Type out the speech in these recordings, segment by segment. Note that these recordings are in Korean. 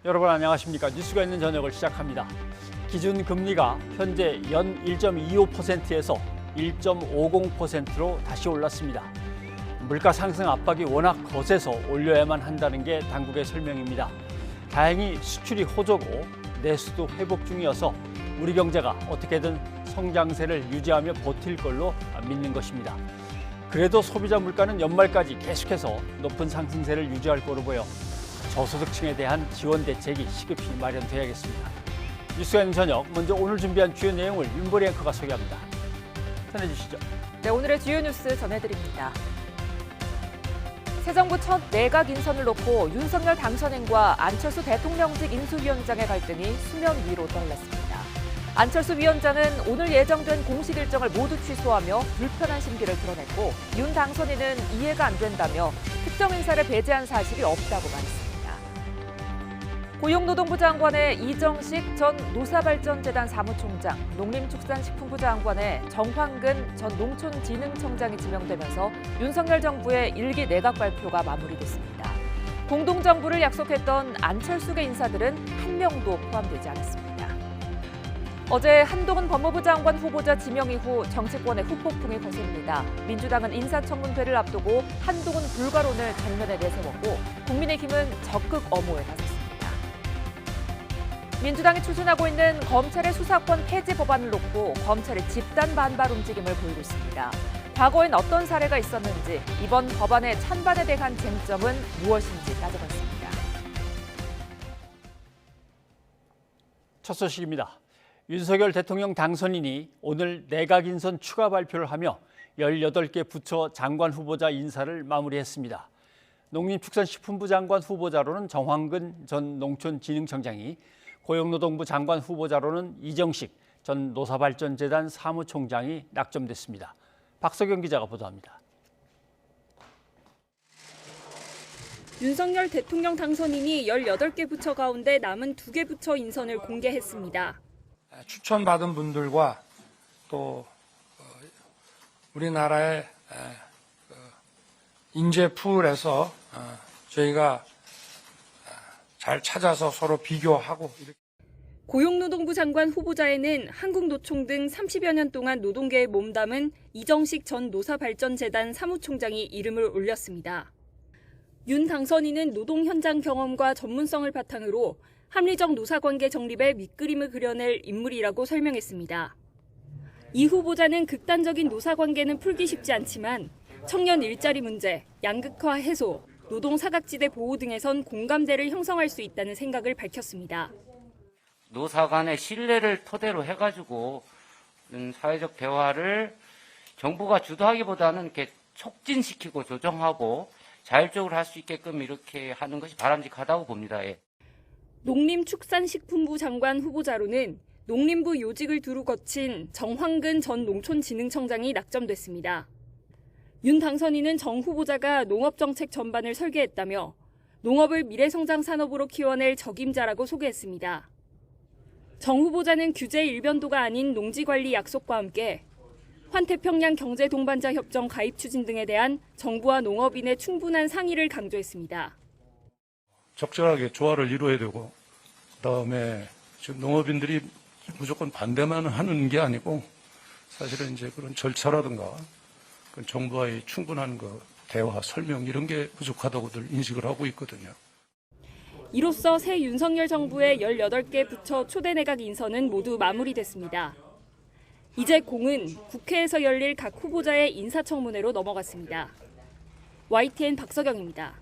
여러분 안녕하십니까? 뉴스가 있는 저녁을 시작합니다. 기준금리가 현재 연 1.25%에서 1.50%로 다시 올랐습니다. 물가 상승 압박이 워낙 거세서 올려야만 한다는 게 당국의 설명입니다. 다행히 수출이 호조고 내수도 회복 중이어서 우리 경제가 어떻게든 성장세를 유지하며 버틸 걸로 믿는 것입니다. 그래도 소비자 물가는 연말까지 계속해서 높은 상승세를 유지할 거로 보여 저소득층에 대한 지원 대책이 시급히 마련돼야겠습니다. 뉴스가 있는 저녁, 먼저 오늘 준비한 주요 내용을 윤보리 앵커가 소개합니다. 전해주시죠. 네, 오늘의 주요 뉴스 전해드립니다. 새 정부 첫 내각 인선을 놓고 윤석열 당선인과 안철수 대통령직 인수위원장의 갈등이 수면 위로 떠올랐습니다. 안철수 위원장은 오늘 예정된 공식 일정을 모두 취소하며 불편한 심기를 드러냈고 윤 당선인은 이해가 안 된다며 특정 인사를 배제한 사실이 없다고 말했습니다. 고용노동부 장관의 이정식 전 노사발전재단 사무총장, 농림축산식품부 장관의 정황근 전 농촌진흥청장이 지명되면서 윤석열 정부의 일기 내각 발표가 마무리됐습니다. 공동정부를 약속했던 안철수계 인사들은 한 명도 포함되지 않았습니다. 어제 한동훈 법무부 장관 후보자 지명 이후 정치권의 후폭풍이 거셉니다. 민주당은 인사청문회를 앞두고 한동훈 불가론을 전면에 내세웠고 국민의힘은 적극 엄호에 나섰습니다. 민주당이 추진하고 있는 검찰의 수사권 폐지 법안을 놓고 검찰의 집단 반발 움직임을 보이고 있습니다. 과거엔 어떤 사례가 있었는지, 이번 법안의 찬반에 대한 쟁점은 무엇인지 따져봤습니다. 첫 소식입니다. 윤석열 대통령 당선인이 오늘 내각 인선 추가 발표를 하며 18개 부처 장관 후보자 인사를 마무리했습니다. 농림축산식품부 장관 후보자로는 정황근 전 농촌진흥청장이, 고용노동부 장관 후보자로는 이정식 전 노사발전재단 사무총장이 낙점됐습니다. 박석영 기자가 보도합니다. 윤석열 대통령 당선인이 18개 부처 가운데 남은 2개 부처 인선을 공개했습니다. 추천받은 분들과 또 우리나라의 인재풀에서 저희가 잘 찾아서 서로 비교하고. 고용노동부 장관 후보자에는 한국노총 등 30여 년 동안 노동계에 몸담은 이정식 전 노사발전재단 사무총장이 이름을 올렸습니다. 윤 당선인은 노동 현장 경험과 전문성을 바탕으로 합리적 노사관계 정립의 밑그림을 그려낼 인물이라고 설명했습니다. 이 후보자는 극단적인 노사관계는 풀기 쉽지 않지만 청년 일자리 문제, 양극화 해소, 노동 사각지대 보호 등에선 공감대를 형성할 수 있다는 생각을 밝혔습니다. 노사 간의 신뢰를 토대로 해가지고 사회적 대화를 정부가 주도하기보다는 이렇게 촉진시키고 조정하고 자율적으로 할 수 있게끔 이렇게 하는 것이 바람직하다고 봅니다. 예. 농림축산식품부 장관 후보자로는 농림부 요직을 두루 거친 정황근 전 농촌진흥청장이 낙점됐습니다. 윤 당선인은 정 후보자가 농업정책 전반을 설계했다며 농업을 미래성장 산업으로 키워낼 적임자라고 소개했습니다. 정 후보자는 규제 일변도가 아닌 농지관리 약속과 함께 환태평양 경제동반자 협정 가입 추진 등에 대한 정부와 농업인의 충분한 상의를 강조했습니다. 적절하게 조화를 이루어야 되고, 그다음에 지금 농업인들이 무조건 반대만 하는 게 아니고 사실은 이제 그런 절차라든가 정부와의 충분한 대화, 설명 이런 게 부족하다고들 인식을 하고 있거든요. 이로써 새 윤석열 정부의 18개 부처 초대 내각 인선은 모두 마무리됐습니다. 이제 공은 국회에서 열릴 각 후보자의 인사청문회로 넘어갔습니다. YTN 박석영입니다.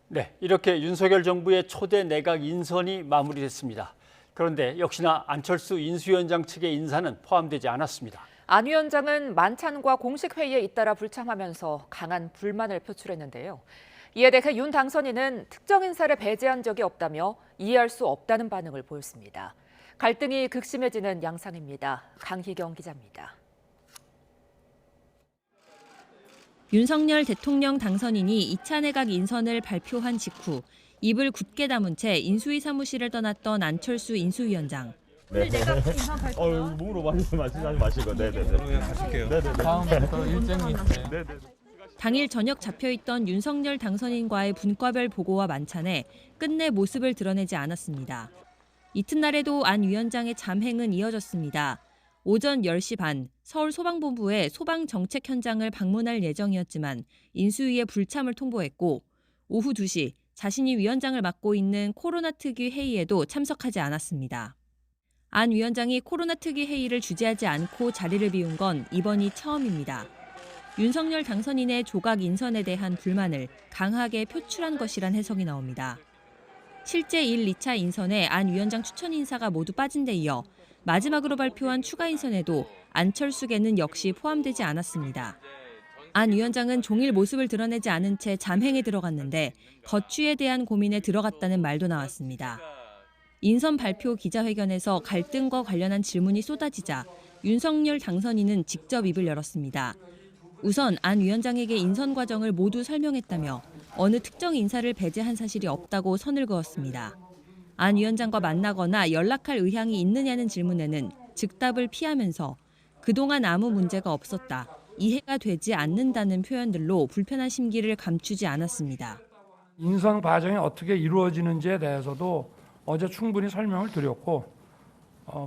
네, 이렇게 윤석열 정부의 초대 내각 인선이 마무리됐습니다. 그런데 역시나 안철수 인수위원장 측의 인사는 포함되지 않았습니다. 안 위원장은 만찬과 공식 회의에 잇따라 불참하면서 강한 불만을 표출했는데요. 이에 대해 윤 당선인은 특정 인사를 배제한 적이 없다며 이해할 수 없다는 반응을 보였습니다. 갈등이 극심해지는 양상입니다. 강희경 기자입니다. 윤석열 대통령 당선인이 2차 내각 인선을 발표한 직후 입을 굳게 다문 채 인수위 사무실을 떠났던 안철수 인수위원장. 네. 몸으로 마시지 마시고. 네네네. 가실게요. 네네네. 다음부터 일정이 있어요. 네네. 당일 저녁 잡혀있던 윤석열 당선인과의 분과별 보고와 만찬에 끝내 모습을 드러내지 않았습니다. 이튿날에도 안 위원장의 잠행은 이어졌습니다. 오전 10시 반 서울소방본부의 소방정책 현장을 방문할 예정이었지만 인수위에 불참을 통보했고 오후 2시 자신이 위원장을 맡고 있는 코로나 특위 회의에도 참석하지 않았습니다. 안 위원장이 코로나 특위 회의를 주재하지 않고 자리를 비운 건 이번이 처음입니다. 윤석열 당선인의 조각 인선에 대한 불만을 강하게 표출한 것이란 해석이 나옵니다. 실제 1, 2차 인선에 안 위원장 추천 인사가 모두 빠진 데 이어 마지막으로 발표한 추가 인선에도 안철수계는 역시 포함되지 않았습니다. 안 위원장은 종일 모습을 드러내지 않은 채 잠행에 들어갔는데 거취에 대한 고민에 들어갔다는 말도 나왔습니다. 인선 발표 기자회견에서 갈등과 관련한 질문이 쏟아지자 윤석열 당선인은 직접 입을 열었습니다. 우선 안 위원장에게 인선 과정을 모두 설명했다며 어느 특정 인사를 배제한 사실이 없다고 선을 그었습니다. 안 위원장과 만나거나 연락할 의향이 있느냐는 질문에는 즉답을 피하면서 그동안 아무 문제가 없었다, 이해가 되지 않는다는 표현들로 불편한 심기를 감추지 않았습니다. 인선 과정이 어떻게 이루어지는지에 대해서도 어제 충분히 설명을 드렸고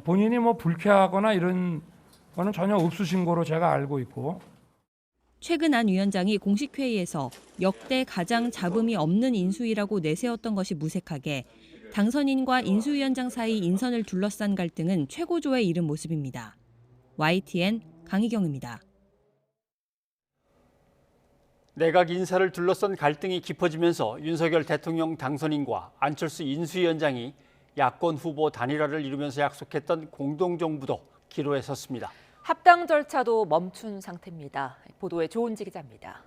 본인이 뭐 불쾌하거나 이런 거는 전혀 없으신 거로 제가 알고 있고 최근 안 위원장이 공식 회의에서 역대 가장 잡음이 없는 인수위라고 내세웠던 것이 무색하게 당선인과 인수위원장 사이 인선을 둘러싼 갈등은 최고조에 이른 모습입니다. YTN 강희경입니다. 내각 인사를 둘러싼 갈등이 깊어지면서 윤석열 대통령 당선인과 안철수 인수위원장이 야권 후보 단일화를 이루면서 약속했던 공동정부도 기로에 섰습니다. 합당 절차도 멈춘 상태입니다. 보도에 조은지 기자입니다.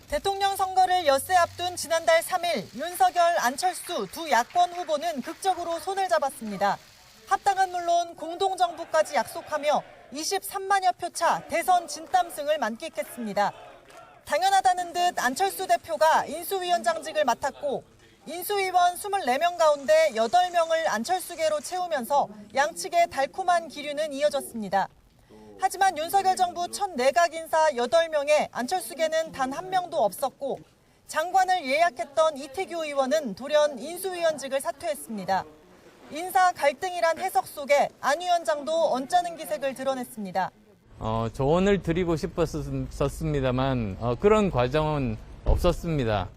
대통령 선거를 엿새 앞둔 지난달 3일 윤석열, 안철수 두 야권 후보는 극적으로 손을 잡았습니다. 합당은 물론 공동정부까지 약속하며 23만여 표 차 대선 진땀승을 만끽했습니다. 당연하다는 듯 안철수 대표가 인수위원장직을 맡았고 인수위원 24명 가운데 8명을 안철수계로 채우면서 양측의 달콤한 기류는 이어졌습니다. 하지만 윤석열 정부 첫 내각 인사 8명에 안철수계는 단 한 명도 없었고 장관을 예약했던 이태규 의원은 돌연 인수위원직을 사퇴했습니다. 인사 갈등이란 해석 속에 안 위원장도 언짢은 기색을 드러냈습니다. 조언을 드리고 싶었습니다만 그런 과정은 없었습니다.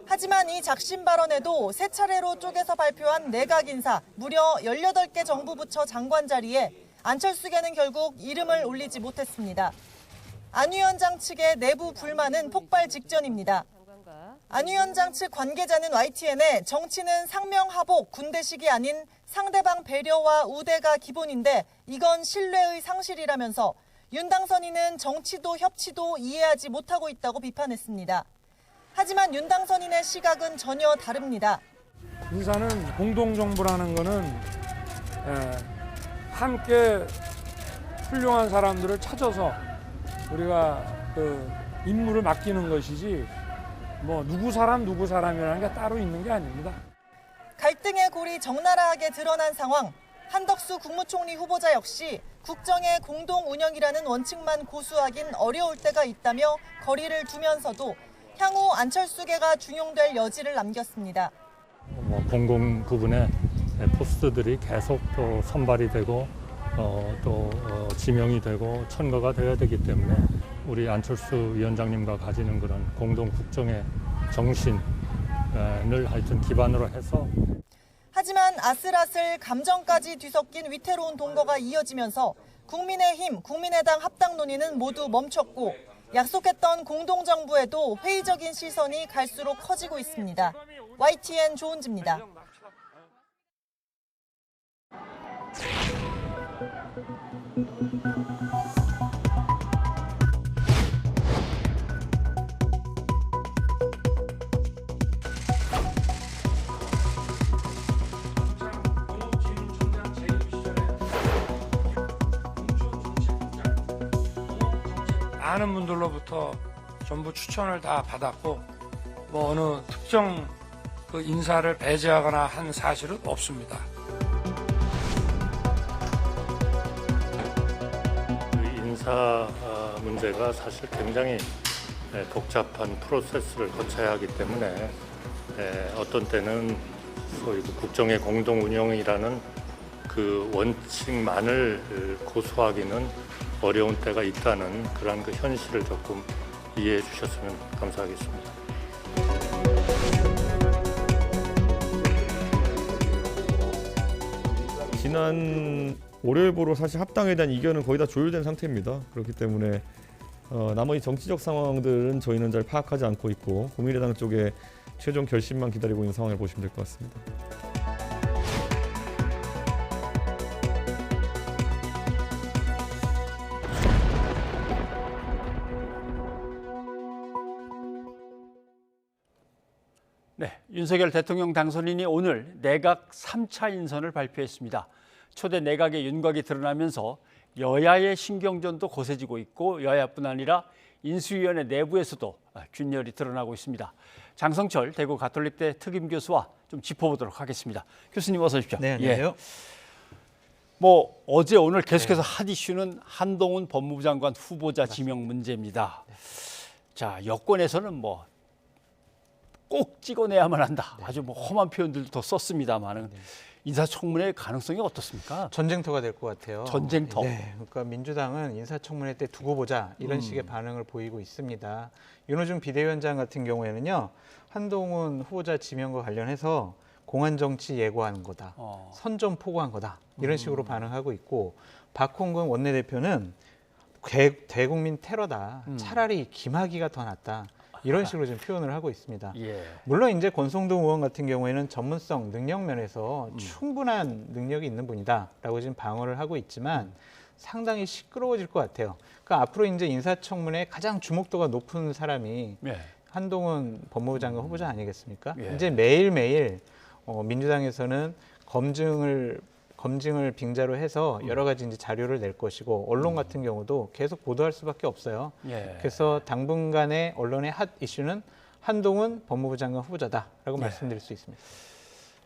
하지만 이 작심 발언에도 세 차례로 쪼개서 발표한 내각 인사 무려 18개 정부 부처 장관 자리에 안철수계는 결국 이름을 올리지 못했습니다. 안 위원장 측의 내부 불만은 폭발 직전입니다. 안 위원장 측 관계자는 YTN에 정치는 상명하복, 군대식이 아닌 상대방 배려와 우대가 기본인데 이건 신뢰의 상실이라면서 윤 당선인은 정치도 협치도 이해하지 못하고 있다고 비판했습니다. 하지만 윤 당선인의 시각은 전혀 다릅니다. 인사는 공동정부라는 거는 함께 훌륭한 사람들을 찾아서 우리가 그 임무를 맡기는 것이지 뭐 누구 사람이라는 게 따로 있는 게 아닙니다. 갈등의 골이 적나라하게 드러난 상황. 한덕수 국무총리 후보자 역시 국정의 공동 운영이라는 원칙만 고수하긴 어려울 때가 있다며 거리를 두면서도 향후 안철수계가 중용될 여지를 남겼습니다. 공공 부분에 포스트들이 계속 또 선발이 되고 또 지명이 되고 천거가 되어야 되기 때문에 우리 안철수 위원장님과 가지는 그런 공동 국정의 정신을 하여튼 기반으로 해서 하지만 아슬아슬 감정까지 뒤섞인 위태로운 동거가 이어지면서 국민의힘, 국민의당 합당 논의는 모두 멈췄고 약속했던 공동정부에도 회의적인 시선이 갈수록 커지고 있습니다. YTN 조은지입니다. 많은 분들로부터 전부 추천을 다 받았고 뭐 어느 특정 그 인사를 배제하거나 한 사실은 없습니다. 인사 문제가 사실 굉장히 복잡한 프로세스를 거쳐야 하기 때문에 어떤 때는 소위 국정의 공동 운영이라는 그 원칙만을 고수하기는 어려운 때가 있다는 그런 그 현실을 조금 이해해 주셨으면 감사하겠습니다. 지난 월요일부로 사실 합당에 대한 이견은 거의 다 조율된 상태입니다. 그렇기 때문에 나머지 정치적 상황들은 저희는 잘 파악하지 않고 있고 국민의당 쪽에 최종 결심만 기다리고 있는 상황을 보시면 될 것 같습니다. 네, 윤석열 대통령 당선인이 오늘 내각 3차 인선을 발표했습니다. 초대 내각의 윤곽이 드러나면서 여야의 신경전도 거세지고 있고 여야뿐 아니라 인수위원회 내부에서도 균열이 드러나고 있습니다. 장성철 대구 가톨릭대 특임 교수와 좀 짚어보도록 하겠습니다. 교수님 어서 오십시오. 네, 안녕하세요. 뭐 어제 오늘 계속해서 핫 이슈는 한동훈 법무부 장관 후보자 지명 문제입니다. 자, 여권에서는 뭐 꼭 찍어내야만 한다. 아주 뭐 험한 표현들도 더 썼습니다만은 인사청문회 가능성이 어떻습니까? 전쟁터가 될 것 같아요. 전쟁터. 네, 그러니까 민주당은 인사청문회 때 두고 보자 이런 식의 반응을 보이고 있습니다. 윤호중 비대위원장 같은 경우에는요, 한동훈 후보자 지명과 관련해서 공안 정치 예고하는 거다, 선전 포고한 거다 이런 식으로 반응하고 있고, 박홍근 원내대표는 대국민 테러다. 차라리 김학의가 더 낫다. 이런 식으로 지금 표현을 하고 있습니다. 물론 이제 권성동 의원 같은 경우에는 전문성, 능력 면에서 충분한 능력이 있는 분이다라고 지금 방어를 하고 있지만 상당히 시끄러워질 것 같아요. 그러니까 앞으로 이제 인사청문회 가장 주목도가 높은 사람이 한동훈 법무부 장관 후보자 아니겠습니까? 이제 매일매일 민주당에서는 검증을 빙자로 해서 여러 가지 이제 자료를 낼 것이고, 언론 같은 경우도 계속 보도할 수밖에 없어요. 그래서 당분간의 언론의 핫 이슈는 한동훈 법무부 장관 후보자다라고 말씀드릴 수 있습니다.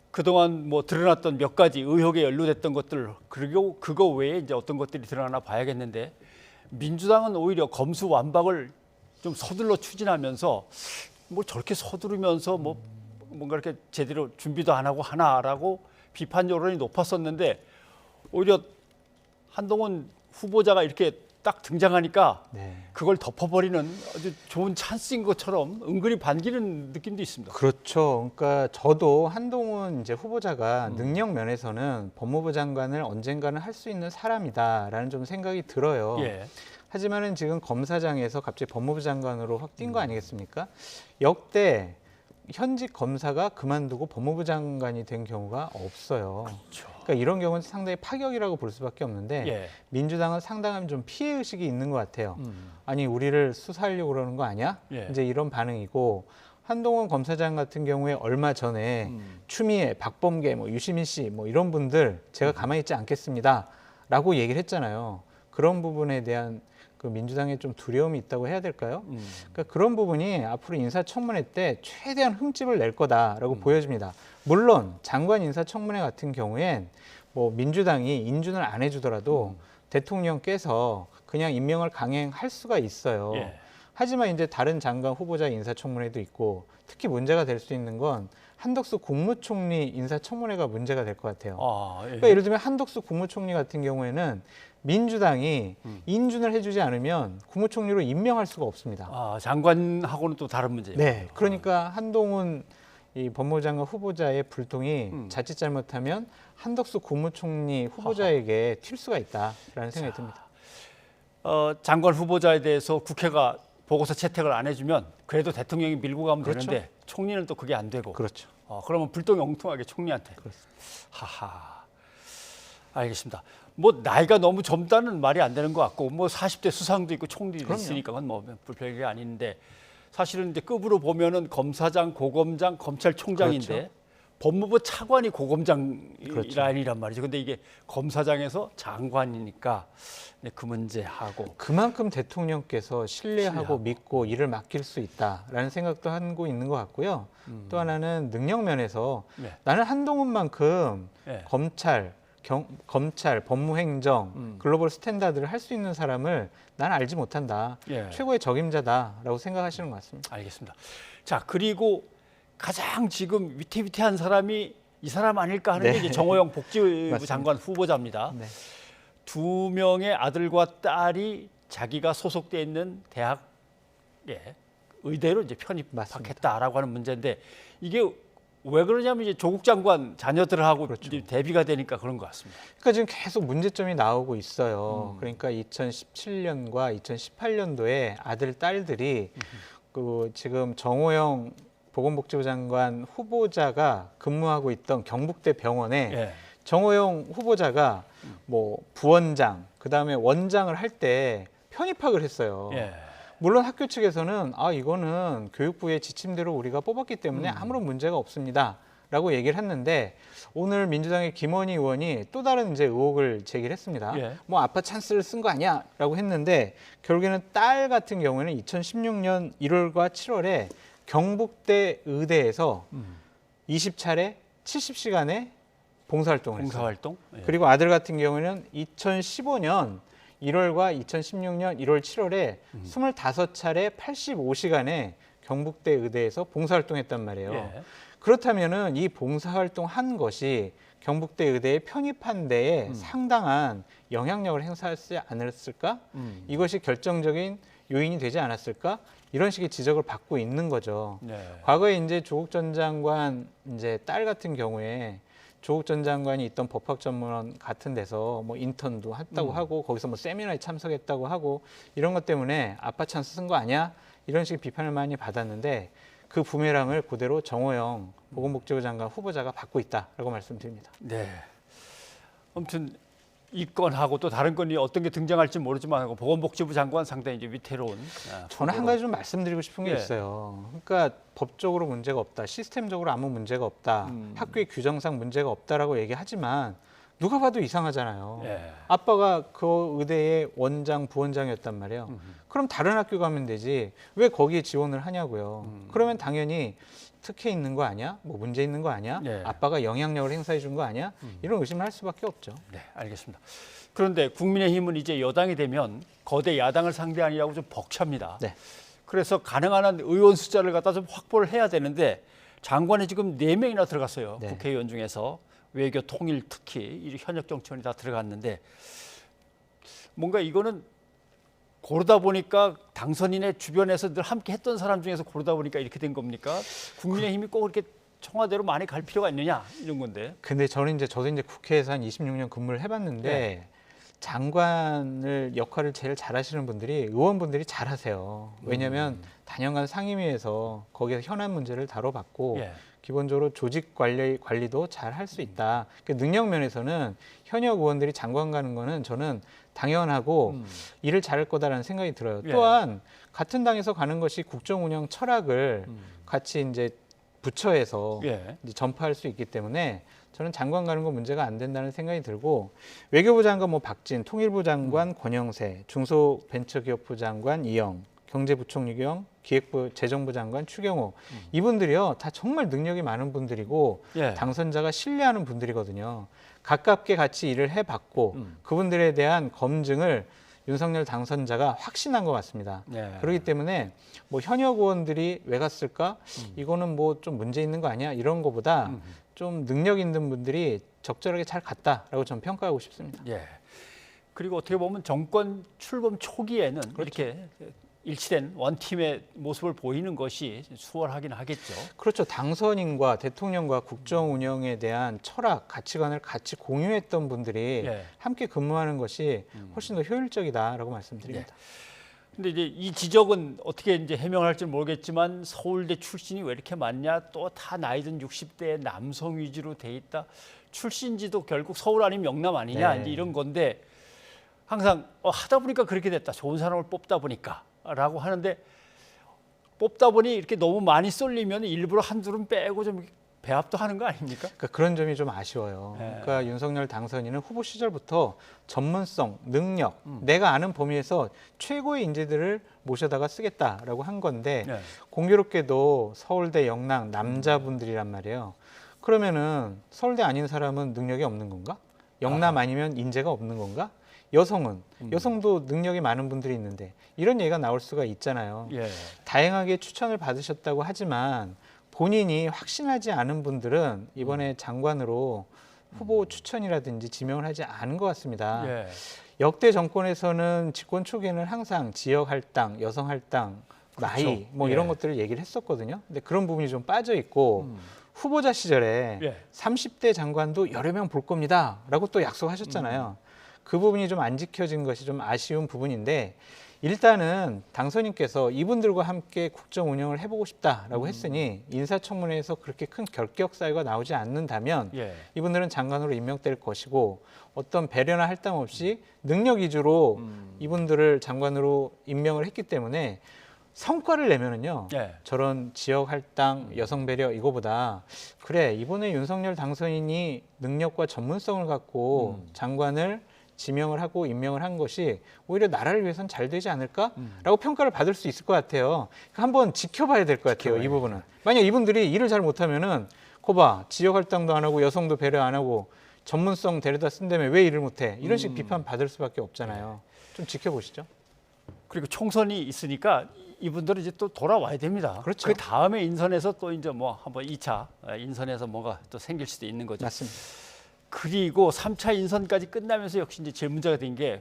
그동안 뭐 드러났던 몇 가지 의혹에 연루됐던 것들, 그리고 그거 외에 이제 어떤 것들이 드러나나 봐야겠는데, 민주당은 오히려 검수완박을 좀 서둘러 추진하면서 뭐 저렇게 서두르면서 뭐 뭔가 이렇게 제대로 준비도 안 하고 하나라고 비판 여론이 높았었는데, 오히려 한동훈 후보자가 이렇게 딱 등장하니까 그걸 덮어버리는 아주 좋은 찬스인 것처럼 은근히 반기는 느낌도 있습니다. 그렇죠. 그러니까 저도 한동훈 이제 후보자가 능력 면에서는 법무부 장관을 언젠가는 할 수 있는 사람이다라는 좀 생각이 들어요. 하지만은 지금 검사장에서 갑자기 법무부 장관으로 확 뛴 거 아니겠습니까? 역대 현직 검사가 그만두고 법무부 장관이 된 경우가 없어요. 그러니까 이런 경우는 상당히 파격이라고 볼 수밖에 없는데 민주당은 상당한 좀 피해 의식이 있는 것 같아요. 아니 우리를 수사하려고 그러는 거 아니야? 이제 이런 반응이고, 한동훈 검사장 같은 경우에 얼마 전에 추미애, 박범계, 뭐 유시민 씨 뭐 이런 분들 제가 가만히 있지 않겠습니다라고 얘기를 했잖아요. 그런 부분에 대한 그 민주당에 좀 두려움이 있다고 해야 될까요? 그러니까 그런 부분이 앞으로 인사청문회 때 최대한 흠집을 낼 거다라고 보여집니다. 물론 장관 인사청문회 같은 경우엔 뭐 민주당이 인준을 안 해주더라도 대통령께서 그냥 임명을 강행할 수가 있어요. 하지만 이제 다른 장관 후보자 인사청문회도 있고, 특히 문제가 될 수 있는 건 한덕수 국무총리 인사청문회가 문제가 될 것 같아요. 그러니까 예를 들면 한덕수 국무총리 같은 경우에는 민주당이 인준을 해주지 않으면 국무총리로 임명할 수가 없습니다. 장관하고는 또 다른 문제예요. 네, 그러니까 한동훈 이 법무부 장관 후보자의 불통이 자칫 잘못하면 한덕수 국무총리 후보자에게 튈 수가 있다라는 생각이 듭니다. 장관 후보자에 대해서 국회가 보고서 채택을 안 해주면 그래도 대통령이 밀고 가면 되는데, 총리는 또 그게 안 되고. 그러면 불똥이 엉뚱하게 총리한테. 하하. 알겠습니다. 뭐 나이가 너무 젊다는 말이 안 되는 것 같고, 뭐 40대 수상도 있고 총리도 있으니까 그건 뭐 별게 아닌데, 사실은 이제 급으로 보면은 검사장, 고검장, 검찰총장인데 법무부 차관이 고검장이란 말이죠. 근데 이게 검사장에서 장관이니까 그 문제하고, 그만큼 대통령께서 신뢰하고 믿고 일을 맡길 수 있다라는 생각도 하고 있는 것 같고요. 또 하나는 능력 면에서 나는 한동훈만큼 검찰 검찰, 법무행정, 글로벌 스탠다드를 할 수 있는 사람을 나는 알지 못한다. 예. 최고의 적임자다라고 생각하시는 것 같습니다. 알겠습니다. 자, 그리고 가장 지금 위태위태한 사람이 이 사람 아닐까 하는 게 이제 정호영 복지부 장관 후보자입니다. 네. 2명의 아들과 딸이 자기가 소속돼 있는 대학 의대로 이제 편입하겠다라고 하는 문제인데 이게 왜 그러냐면 이제 조국 장관 자녀들하고 이제 대비가 되니까 그런 것 같습니다. 그러니까 지금 계속 문제점이 나오고 있어요. 그러니까 2017년과 2018년도에 아들, 딸들이 그 지금 정호영 보건복지부 장관 후보자가 근무하고 있던 경북대 병원에 정호영 후보자가 뭐 부원장, 그다음에 원장을 할 때 편입학을 했어요. 물론 학교 측에서는 이거는 교육부의 지침대로 우리가 뽑았기 때문에 아무런 문제가 없습니다라고 얘기를 했는데 오늘 민주당의 김원희 의원이 또 다른 이제 의혹을 제기를 했습니다. 뭐 아빠 찬스를 쓴 거 아니야라고 했는데 결국에는 딸 같은 경우에는 2016년 1월과 7월에 경북대 의대에서 20차례 70시간의 봉사활동을 했어요. 봉사활동? 그리고 아들 같은 경우에는 2015년 1월과 2016년 1월, 7월에 25차례 85시간의 경북대 의대에서 봉사활동했단 말이에요. 그렇다면은 이 봉사활동 한 것이 경북대 의대에 편입한 데에 상당한 영향력을 행사하지 않았을까? 이것이 결정적인 요인이 되지 않았을까? 이런 식의 지적을 받고 있는 거죠. 과거에 이제 조국 전 장관 이제 딸 같은 경우에 조국 전 장관이 있던 법학전문원 같은 데서 뭐 인턴도 했다고 하고 거기서 뭐 세미나에 참석했다고 하고 이런 것 때문에 아빠 찬스 쓴 거 아니야? 이런 식의 비판을 많이 받았는데 그 부메랑을 그대로 정호영 보건복지부 장관 후보자가 받고 있다라고 말씀드립니다. 네. 아무튼 이 건하고 또 다른 건이 어떤 게 등장할지 모르지만 보건복지부 장관 상당히 이제 위태로운. 저는 한 가지 좀 말씀드리고 싶은 게 있어요. 그러니까 법적으로 문제가 없다, 시스템적으로 아무 문제가 없다, 학교의 규정상 문제가 없다라고 얘기하지만 누가 봐도 이상하잖아요. 아빠가 그 의대의 원장, 부원장이었단 말이에요. 그럼 다른 학교 가면 되지 왜 거기에 지원을 하냐고요. 그러면 당연히 특혜 있는 거 아니야? 뭐 문제 있는 거 아니야? 아빠가 영향력을 행사해 준 거 아니야? 이런 의심을 할 수밖에 없죠. 네, 알겠습니다. 그런데 국민의힘은 이제 여당이 되면 거대 야당을 상대하느라고 좀 벅찹니다. 그래서 가능한 한 의원 숫자를 갖다 좀 확보를 해야 되는데 장관이 지금 4명이나 들어갔어요. 국회의원 중에서 외교, 통일, 특히 이 현역 정치원이 다 들어갔는데 뭔가 이거는 고르다 보니까 당선인의 주변에서 늘 함께 했던 사람 중에서 고르다 보니까 이렇게 된 겁니까? 국민의힘이 꼭 이렇게 청와대로 많이 갈 필요가 있느냐 이런 건데. 근데 저도 이제 국회에서 한 26년 근무를 해봤는데 장관을 역할을 제일 잘하시는 분들이 의원분들이 잘하세요. 왜냐하면 단연간 상임위에서 거기서 현안 문제를 다뤄봤고 기본적으로 조직 관리도 잘 할 수 있다. 그러니까 능력 면에서는 현역 의원들이 장관 가는 거는 저는 당연하고 일을 잘할 거다라는 생각이 들어요. 또한 같은 당에서 가는 것이 국정 운영 철학을 같이 이제 부처에서 이제 전파할 수 있기 때문에 저는 장관 가는 거 문제가 안 된다는 생각이 들고 외교부 장관 뭐 박진, 통일부 장관 권영세, 중소벤처기업부 장관 이영, 경제부총리 겸 기획부 재정부 장관 추경호 이분들이요 다 정말 능력이 많은 분들이고 당선자가 신뢰하는 분들이거든요. 가깝게 같이 일을 해봤고 그분들에 대한 검증을 윤석열 당선자가 확신한 것 같습니다. 그렇기 때문에 뭐 현역 의원들이 왜 갔을까? 이거는 뭐 좀 문제 있는 거 아니야? 이런 거보다 좀 능력 있는 분들이 적절하게 잘 갔다라고 저는 평가하고 싶습니다. 그리고 어떻게 보면 정권 출범 초기에는 이렇게 일치된 원팀의 모습을 보이는 것이 수월하긴 하겠죠. 그렇죠. 당선인과 대통령과 국정 운영에 대한 철학, 가치관을 같이 공유했던 분들이 함께 근무하는 것이 훨씬 더 효율적이다라고 말씀드립니다. 근데 이제 이 지적은 어떻게 이제 해명할지 모르겠지만 서울대 출신이 왜 이렇게 많냐? 또 다 나이든 60대 남성 위주로 돼 있다. 출신지도 결국 서울 아니면 영남 아니냐? 이제 이런 건데 항상 하다 보니까 그렇게 됐다. 좋은 사람을 뽑다 보니까라고 하는데 뽑다 보니 이렇게 너무 많이 쏠리면 일부러 한둘은 빼고 좀 배합도 하는 거 아닙니까? 그러니까 그런 점이 좀 아쉬워요. 그러니까 윤석열 당선인은 후보 시절부터 전문성, 능력, 내가 아는 범위에서 최고의 인재들을 모셔다가 쓰겠다라고 한 건데 공교롭게도 서울대 영남 남자분들이란 말이에요. 그러면은 서울대 아닌 사람은 능력이 없는 건가? 영남 아니면 인재가 없는 건가? 여성은 여성도 능력이 많은 분들이 있는데 이런 얘기가 나올 수가 있잖아요. 예. 다양하게 추천을 받으셨다고 하지만 본인이 확신하지 않은 분들은 이번에 장관으로 후보 추천이라든지 지명을 하지 않은 것 같습니다. 예. 역대 정권에서는 집권 초기에는 항상 지역 할당, 여성 할당, 나이 그렇죠. 뭐 이런 것들을 얘기를 했었거든요. 근데 그런 부분이 좀 빠져 있고 후보자 시절에 30대 장관도 여러 명 볼 겁니다라고 또 약속하셨잖아요. 그 부분이 좀 안 지켜진 것이 좀 아쉬운 부분인데 일단은 당선인께서 이분들과 함께 국정 운영을 해보고 싶다라고 했으니 인사청문회에서 그렇게 큰 결격 사유가 나오지 않는다면 이분들은 장관으로 임명될 것이고 어떤 배려나 할당 없이 능력 위주로 이분들을 장관으로 임명을 했기 때문에 성과를 내면은요 저런 지역 할당, 여성 배려 이거보다 그래 이번에 윤석열 당선인이 능력과 전문성을 갖고 장관을 지명을 하고 임명을 한 것이 오히려 나라를 위해서는 잘 되지 않을까라고 평가를 받을 수 있을 것 같아요. 그러니까 한번 지켜봐야 될 것 같아요. 이 부분은. 만약 이분들이 일을 잘 못하면은 거봐 지역 할당도 안 하고 여성도 배려 안 하고 전문성 데려다 쓴다며 왜 일을 못해? 이런 식 비판 받을 수밖에 없잖아요. 좀 지켜보시죠. 그리고 총선이 있으니까 이분들은 이제 또 돌아와야 됩니다. 그렇죠. 그 다음에 인선에서 또 이제 뭐 한번 2차 인선에서 뭐가 또 생길 수도 있는 거죠. 맞습니다. 그리고 3차 인선까지 끝나면서 역시 이제 제일 문제가 된 게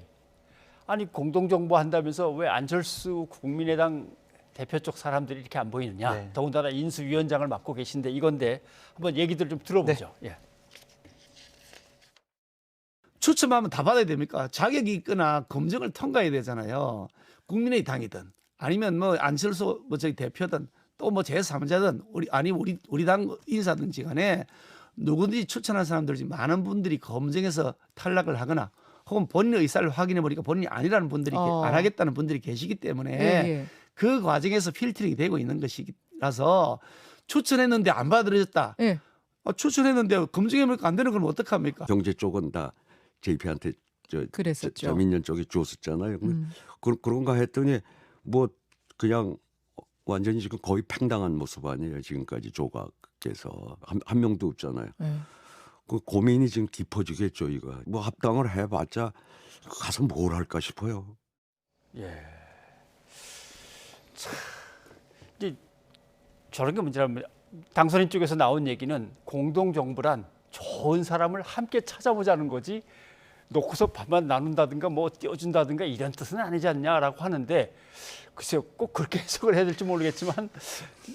아니 공동정부 한다면서 왜 안철수 국민의당 대표 쪽 사람들이 이렇게 안 보이느냐. 더군다나 인수위원장을 맡고 계신데 이건데 한번 얘기들 좀 들어보죠. 예. 추첨하면 다 받아야 됩니까? 자격이 있거나 검증을 통과해야 되잖아요. 국민의당이든 아니면 뭐 안철수 뭐 저기 대표든 또 뭐 제3자든 우리 당 인사든지 간에 누구든지 추천한 사람들 중 많은 분들이 검증해서 탈락을 하거나 혹은 본인의 의사를 확인해 보니까 본인이 아니라는 분들이 안 하겠다는 분들이 계시기 때문에 그 과정에서 필터링이 되고 있는 것이라서 추천했는데 안 받아들여졌다. 추천했는데 검증해 보니까 안 되는 건 어떡합니까? 경제 쪽은 다 JP한테 저민련 쪽이 줬었잖아요. 그런가 했더니 뭐 그냥 완전히 지금 거의 팽당한 모습 아니에요. 지금까지 조각에서 한 명도 없잖아요. 그 고민이 지금 깊어지겠죠. 이거 뭐 합당을 해봤자 가서 뭘 할까 싶어요. 예. 참, 이제 저런 게 문제라면 당선인 쪽에서 나온 얘기는 공동정부란 좋은 사람을 함께 찾아보자는 거지 놓고서 밥만 나눈다든가 뭐 띄워준다든가 이런 뜻은 아니지 않냐라고 하는데 글쎄요 꼭 그렇게 해석을 해야 될지 모르겠지만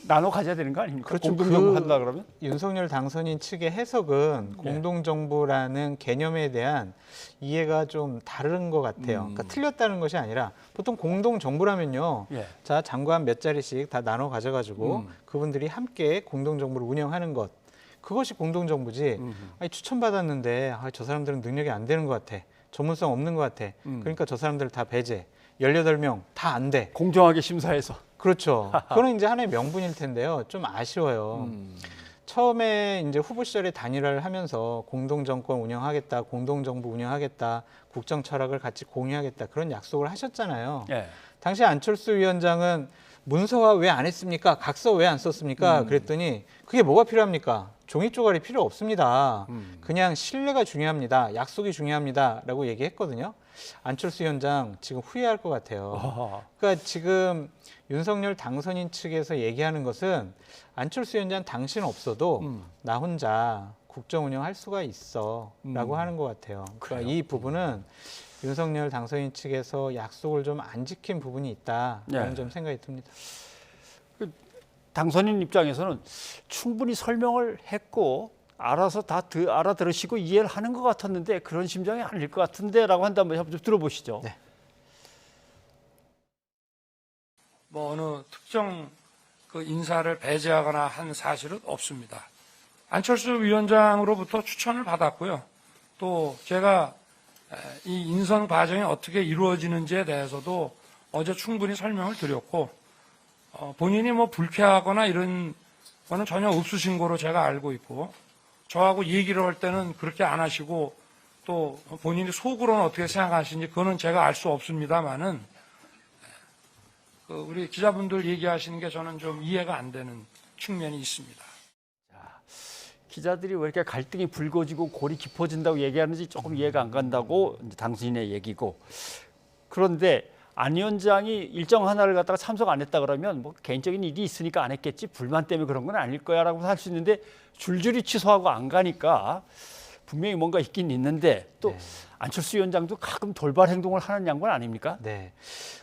나눠 가져야 되는 거 아닙니까? 그렇죠. 공동정부 한다 그러면? 윤석열 당선인 측의 해석은 공동정부라는 개념에 대한 이해가 좀 다른 것 같아요. 그러니까 틀렸다는 것이 아니라 보통 공동정부라면요. 자 장관 몇 자리씩 다 나눠 가져가지고 그분들이 함께 공동정부를 운영하는 것. 그것이 공동정부지. 아니, 추천받았는데 저 사람들은 능력이 안 되는 것 같아. 전문성 없는 것 같아. 그러니까 저 사람들 다 배제. 18명 다 안 돼. 공정하게 심사해서. 그렇죠. 그거는 이제 하나의 명분일 텐데요. 좀 아쉬워요. 처음에 이제 후보 시절에 단일화를 하면서 공동정권 운영하겠다, 공동정부 운영하겠다, 국정 철학을 같이 공유하겠다 그런 약속을 하셨잖아요. 당시 안철수 위원장은 문서화 왜 안 했습니까? 각서 왜 안 썼습니까? 그랬더니 그게 뭐가 필요합니까? 종이 쪼가리 필요 없습니다. 그냥 신뢰가 중요합니다. 약속이 중요합니다. 라고 얘기했거든요. 안철수 위원장 지금 후회할 것 같아요. 그러니까 지금 윤석열 당선인 측에서 얘기하는 것은 안철수 위원장 당신 없어도 나 혼자 국정 운영할 수가 있어 라고 하는 것 같아요. 그러니까 이 부분은 윤석열 당선인 측에서 약속을 좀 안 지킨 부분이 있다라는 좀 생각이 듭니다. 당선인 입장에서는 충분히 설명을 했고 알아서 다 알아들으시고 이해를 하는 것 같았는데 그런 심정이 아닐 것 같은데라고 한다면 한번 좀 들어보시죠. 뭐 어느 특정 그 인사를 배제하거나 한 사실은 없습니다. 안철수 위원장으로부터 추천을 받았고요. 또 제가 이 인선 과정이 어떻게 이루어지는지에 대해서도 어제 충분히 설명을 드렸고 본인이 뭐 불쾌하거나 이런 거는 전혀 없으신 거로 제가 알고 있고 저하고 얘기를 할 때는 그렇게 안 하시고 또 본인이 속으로는 어떻게 생각하시는지 그거는 제가 알 수 없습니다만은 우리 기자분들 얘기하시는 게 저는 좀 이해가 안 되는 측면이 있습니다. 기자들이 왜 이렇게 갈등이 불거지고 골이 깊어진다고 얘기하는지 조금 이해가 안 간다고 이제 당신의 얘기고. 그런데 안 위원장이 일정 하나를 갖다가 참석 안 했다 그러면 뭐 개인적인 일이 있으니까 안 했겠지, 불만 때문에 그런 건 아닐 거야라고 할 수 있는데 줄줄이 취소하고 안 가니까 분명히 뭔가 있긴 있는데 또 안철수 위원장도 가끔 돌발 행동을 하는 양반 아닙니까? 네.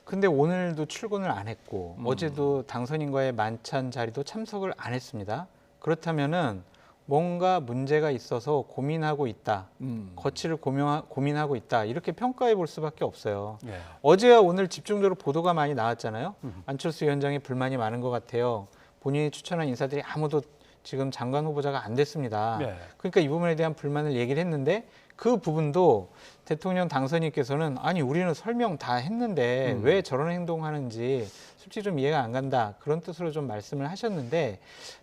근데 오늘도 출근을 안 했고 어제도 당선인과의 만찬 자리도 참석을 안 했습니다. 그렇다면은 뭔가 문제가 있어서 고민하고 있다, 거취를 고민하고 있다, 이렇게 평가해 볼 수밖에 없어요. 어제와 오늘 집중적으로 보도가 많이 나왔잖아요. 안철수 위원장이 불만이 많은 것 같아요. 본인이 추천한 인사들이 아무도 지금 장관 후보자가 안 됐습니다. 그러니까 이 부분에 대한 불만을 얘기를 했는데 그 부분도 대통령 당선인께서는 아니 우리는 설명 다 했는데 왜 저런 행동하는지 솔직히 좀 이해가 안 간다, 그런 뜻으로 좀 말씀을 하셨는데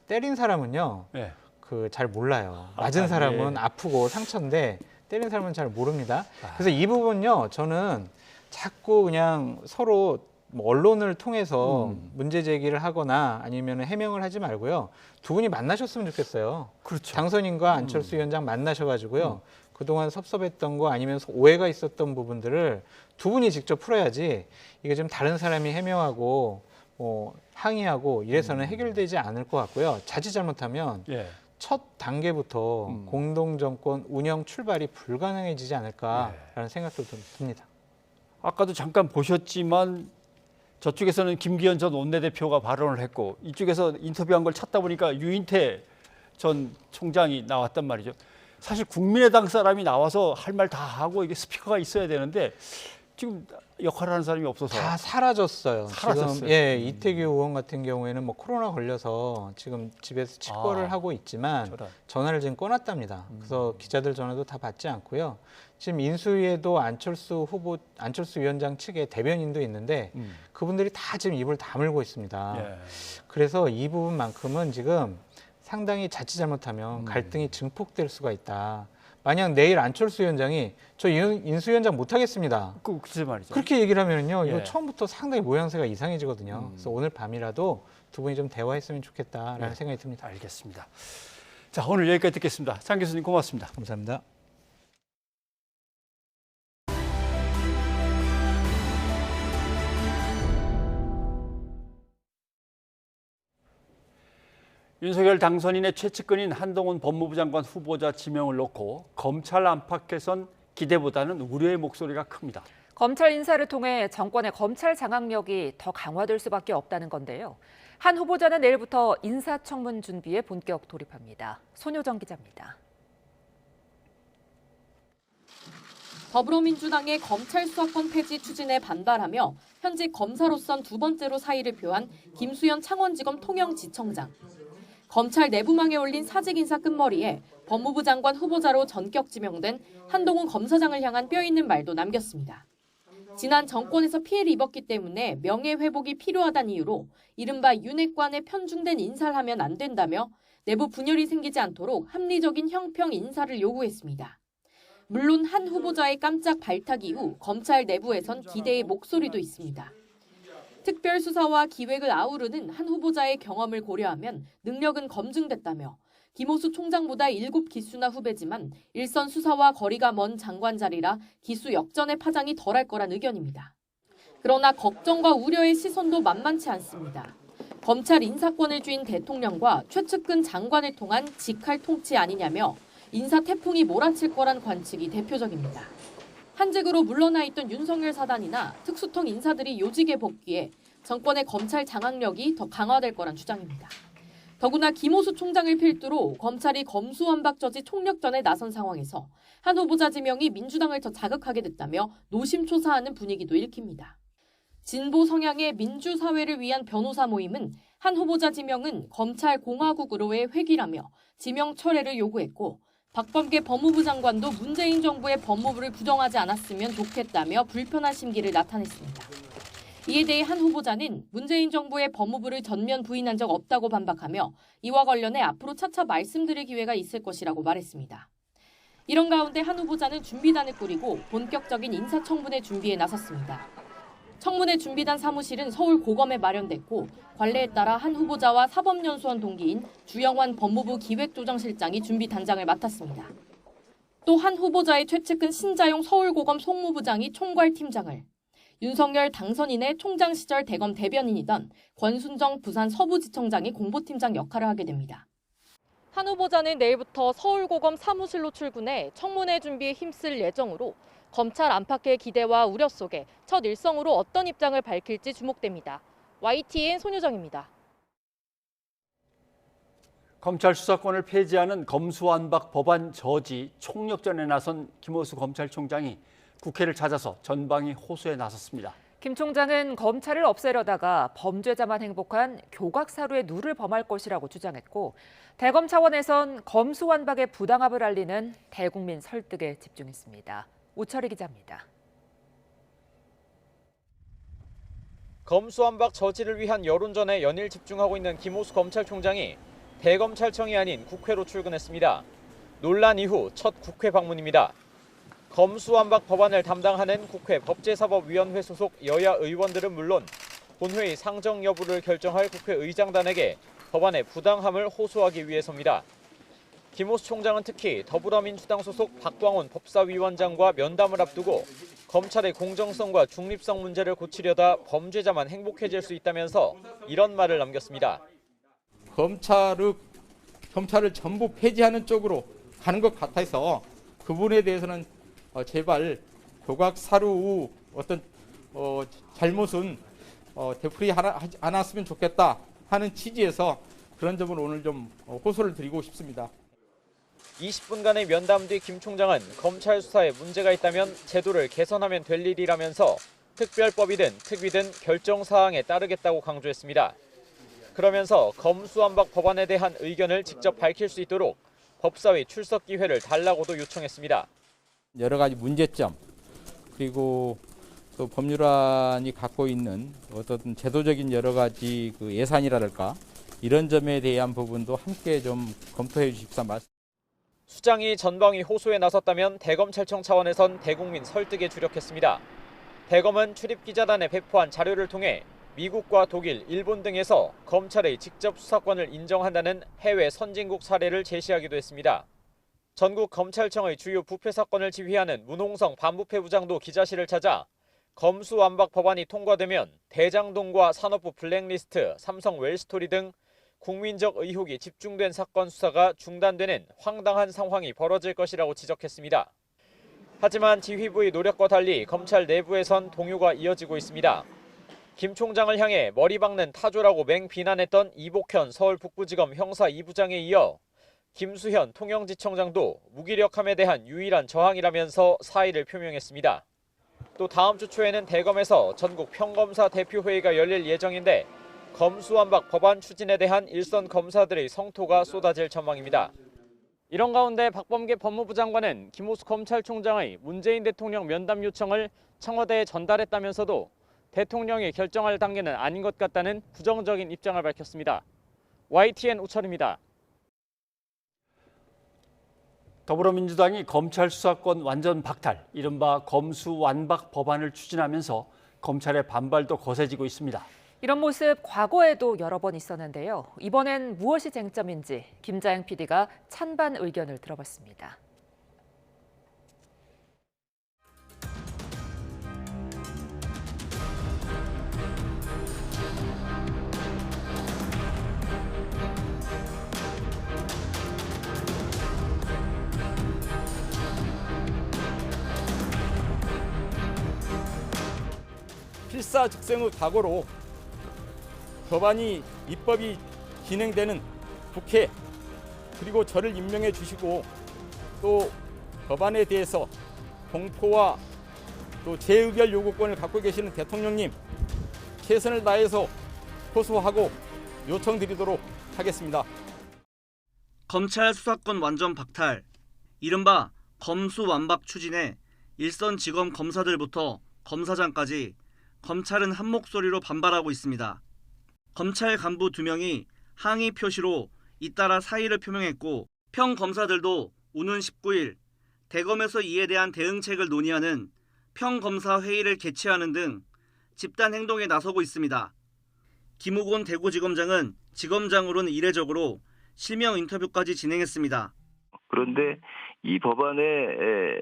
때린 사람은요. 그 잘 몰라요. 맞은 사람은 아프고 상처인데 때린 사람은 잘 모릅니다. 그래서 이 부분요, 저는 자꾸 그냥 서로 뭐 언론을 통해서 문제 제기를 하거나 아니면 해명을 하지 말고요. 두 분이 만나셨으면 좋겠어요. 그렇죠. 당선인과 안철수 위원장 만나셔가지고요. 그동안 섭섭했던 거 아니면 오해가 있었던 부분들을 두 분이 직접 풀어야지 이게 좀 다른 사람이 해명하고 항의하고 이래서는 해결되지 않을 것 같고요. 자칫 잘못하면 첫 단계부터 공동정권 운영 출발이 불가능해지지 않을까라는 생각도 좀 듭니다. 아까도 잠깐 보셨지만 저쪽에서는 김기현 전 원내대표가 발언을 했고 이쪽에서 인터뷰한 걸 찾다 보니까 유인태 전 총장이 나왔단 말이죠. 사실 국민의당 사람이 나와서 할 말 다 하고 이게 스피커가 있어야 되는데 지금 역할을 하는 사람이 없어서 다 사라졌어요. 사라졌어요. 지금 이태규 의원 같은 경우에는 뭐 코로나 걸려서 지금 집에서 칩거를 하고 있지만 전화를 지금 꺼놨답니다. 그래서 기자들 전화도 다 받지 않고요. 지금 인수위에도 안철수 위원장 측의 대변인도 있는데 그분들이 다 지금 입을 다물고 있습니다. 그래서 이 부분만큼은 지금 상당히 자칫 잘못하면 갈등이 증폭될 수가 있다. 만약 내일 안철수 위원장이 저 인수위원장 못하겠습니다. 그치 말이죠. 그렇게 얘기를 하면요, 이거 처음부터 상당히 모양새가 이상해지거든요. 그래서 오늘 밤이라도 두 분이 좀 대화했으면 좋겠다라는 생각이 듭니다. 알겠습니다. 자, 오늘 여기까지 듣겠습니다. 장 교수님 고맙습니다. 감사합니다. 윤석열 당선인의 최측근인 한동훈 법무부 장관 후보자 지명을 놓고 검찰 안팎 개선 기대보다는 우려의 목소리가 큽니다. 검찰 인사를 통해 정권의 검찰 장악력이 더 강화될 수밖에 없다는 건데요. 한 후보자는 내일부터 인사청문 준비에 본격 돌입합니다. 손효정 기자입니다. 더불어민주당의 검찰 수사권 폐지 추진에 반발하며 현직 검사로선 두 번째로 사의를 표한 김수현 창원지검 통영지청장. 검찰 내부망에 올린 사직 인사 끝머리에 법무부 장관 후보자로 전격 지명된 한동훈 검사장을 향한 뼈있는 말도 남겼습니다. 지난 정권에서 피해를 입었기 때문에 명예회복이 필요하다는 이유로 이른바 윤핵관에 편중된 인사를 하면 안 된다며 내부 분열이 생기지 않도록 합리적인 형평 인사를 요구했습니다. 물론 한 후보자의 깜짝 발탁 이후 검찰 내부에선 기대의 목소리도 있습니다. 특별수사와 기획을 아우르는 한 후보자의 경험을 고려하면 능력은 검증됐다며 김호수 총장보다 7기수나 후배지만 일선 수사와 거리가 먼 장관 자리라 기수 역전의 파장이 덜할 거란 의견입니다. 그러나 걱정과 우려의 시선도 만만치 않습니다. 검찰 인사권을 쥔 대통령과 최측근 장관을 통한 직할 통치 아니냐며 인사 태풍이 몰아칠 거란 관측이 대표적입니다. 한직으로 물러나 있던 윤석열 사단이나 특수통 인사들이 요직에 복귀해 정권의 검찰 장악력이 더 강화될 거란 주장입니다. 더구나 김호수 총장을 필두로 검찰이 검수완박저지 총력전에 나선 상황에서 한 후보자 지명이 민주당을 더 자극하게 됐다며 노심초사하는 분위기도 일킵니다. 진보 성향의 민주사회를 위한 변호사 모임은 한 후보자 지명은 검찰 공화국으로의 회귀라며 지명 철회를 요구했고 박범계 법무부 장관도 문재인 정부의 법무부를 부정하지 않았으면 좋겠다며 불편한 심기를 나타냈습니다. 이에 대해 한 후보자는 문재인 정부의 법무부를 전면 부인한 적 없다고 반박하며 이와 관련해 앞으로 차차 말씀드릴 기회가 있을 것이라고 말했습니다. 이런 가운데 한 후보자는 준비단을 꾸리고 본격적인 인사청문회 준비에 나섰습니다. 청문회 준비단 사무실은 서울 고검에 마련됐고 관례에 따라 한 후보자와 사법연수원 동기인 주영환 법무부 기획조정실장이 준비 단장을 맡았습니다. 또 한 후보자의 최측근 신자용 서울고검 송무부장이 총괄팀장을, 윤석열 당선인의 총장 시절 대검 대변인이던 권순정 부산 서부지청장이 공보팀장 역할을 하게 됩니다. 한 후보자는 내일부터 서울고검 사무실로 출근해 청문회 준비에 힘쓸 예정으로 검찰 안팎의 기대와 우려 속에 첫 일성으로 어떤 입장을 밝힐지 주목됩니다. YTN 손유정입니다. 검찰 수사권을 폐지하는 검수완박 법안 저지 총력전에 나선 김호수 검찰총장이 국회를 찾아서 전방위 호소에 나섰습니다. 김 총장은 검찰을 없애려다가 범죄자만 행복한 교각사루의 누를 범할 것이라고 주장했고, 대검 차원에선 검수완박의 부당함을 알리는 대국민 설득에 집중했습니다. 우철희 기자입니다. 검수완박 저지를 위한 여론전에 연일 집중하고 있는 김호수 검찰총장이 대검찰청이 아닌 국회로 출근했습니다. 논란 이후 첫 국회 방문입니다. 검수완박 법안을 담당하는 국회 법제사법위원회 소속 여야 의원들은 물론 본회의 상정 여부를 결정할 국회의장단에게 법안의 부당함을 호소하기 위해서입니다. 김호수 총장은 특히 더불어민주당 소속 박광온 법사위원장과 면담을 앞두고 검찰의 공정성과 중립성 문제를 고치려다 범죄자만 행복해질 수 있다면서 이런 말을 남겼습니다. 검찰을 전부 폐지하는 쪽으로 가는 것 같아서 그 부분에 대해서는 제발 교각사루 어떤 잘못은 되풀이하지 않았으면 좋겠다 하는 취지에서 그런 점을 오늘 좀 호소를 드리고 싶습니다. 20분간의 면담 뒤 김 총장은 검찰 수사에 문제가 있다면 제도를 개선하면 될 일이라면서 특별법이든 특위든 결정 사항에 따르겠다고 강조했습니다. 그러면서 검수완박 법안에 대한 의견을 직접 밝힐 수 있도록 법사위 출석 기회를 달라고도 요청했습니다. 여러 가지 문제점 그리고 또 법률안이 갖고 있는 어떤 제도적인 여러 가지 그 예산이랄까 이런 점에 대한 부분도 함께 좀 검토해 주십사 말씀. 수장이 전방위 호소에 나섰다면 대검찰청 차원에선 대국민 설득에 주력했습니다. 대검은 출입기자단에 배포한 자료를 통해 미국과 독일, 일본 등에서 검찰의 직접 수사권을 인정한다는 해외 선진국 사례를 제시하기도 했습니다. 전국 검찰청의 주요 부패 사건을 지휘하는 문홍성 반부패부장도 기자실을 찾아 검수완박 법안이 통과되면 대장동과 산업부 블랙리스트, 삼성 웰스토리 등 국민적 의혹이 집중된 사건 수사가 중단되는 황당한 상황이 벌어질 것이라고 지적했습니다. 하지만 지휘부의 노력과 달리 검찰 내부에선 동요가 이어지고 있습니다. 김 총장을 향해 머리 박는 타조라고 맹비난했던 이복현 서울 북부지검 형사 2부장에 이어 김수현 통영지청장도 무기력함에 대한 유일한 저항이라면서 사의를 표명했습니다. 또 다음 주 초에는 대검에서 전국 평검사 대표회의가 열릴 예정인데 검수완박 법안 추진에 대한 일선 검사들의 성토가 쏟아질 전망입니다. 이런 가운데 박범계 법무부 장관은 김호수 검찰총장의 문재인 대통령 면담 요청을 청와대에 전달했다면서도 대통령이 결정할 단계는 아닌 것 같다는 부정적인 입장을 밝혔습니다. YTN 우철입니다. 더불어민주당이 검찰 수사권 완전 박탈, 이른바 검수완박 법안을 추진하면서 검찰의 반발도 거세지고 있습니다. 이런 모습 과거에도 여러 번 있었는데요. 이번엔 무엇이 쟁점인지 김자영 PD가 찬반 의견을 들어봤습니다. 필사즉생의 각오로 법안이 입법이 진행되는 국회 그리고 저를 임명해 주시고 또 법안에 대해서 공포와 또 재의결 요구권을 갖고 계시는 대통령님 최선을 다해서 호소하고 요청드리도록 하겠습니다. 검찰 수사권 완전 박탈, 이른바 검수완박 추진에 일선지검 검사들부터 검사장까지 검찰은 한 목소리로 반발하고 있습니다. 검찰 간부 2명이 항의 표시로 잇따라 사의를 표명했고 평 검사들도 오는 19일 대검에서 이에 대한 대응책을 논의하는 평검사 회의를 개최하는 등 집단 행동에 나서고 있습니다. 김우곤 대구지검장은 지검장으로는 이례적으로 실명 인터뷰까지 진행했습니다. 그런데 이 법안에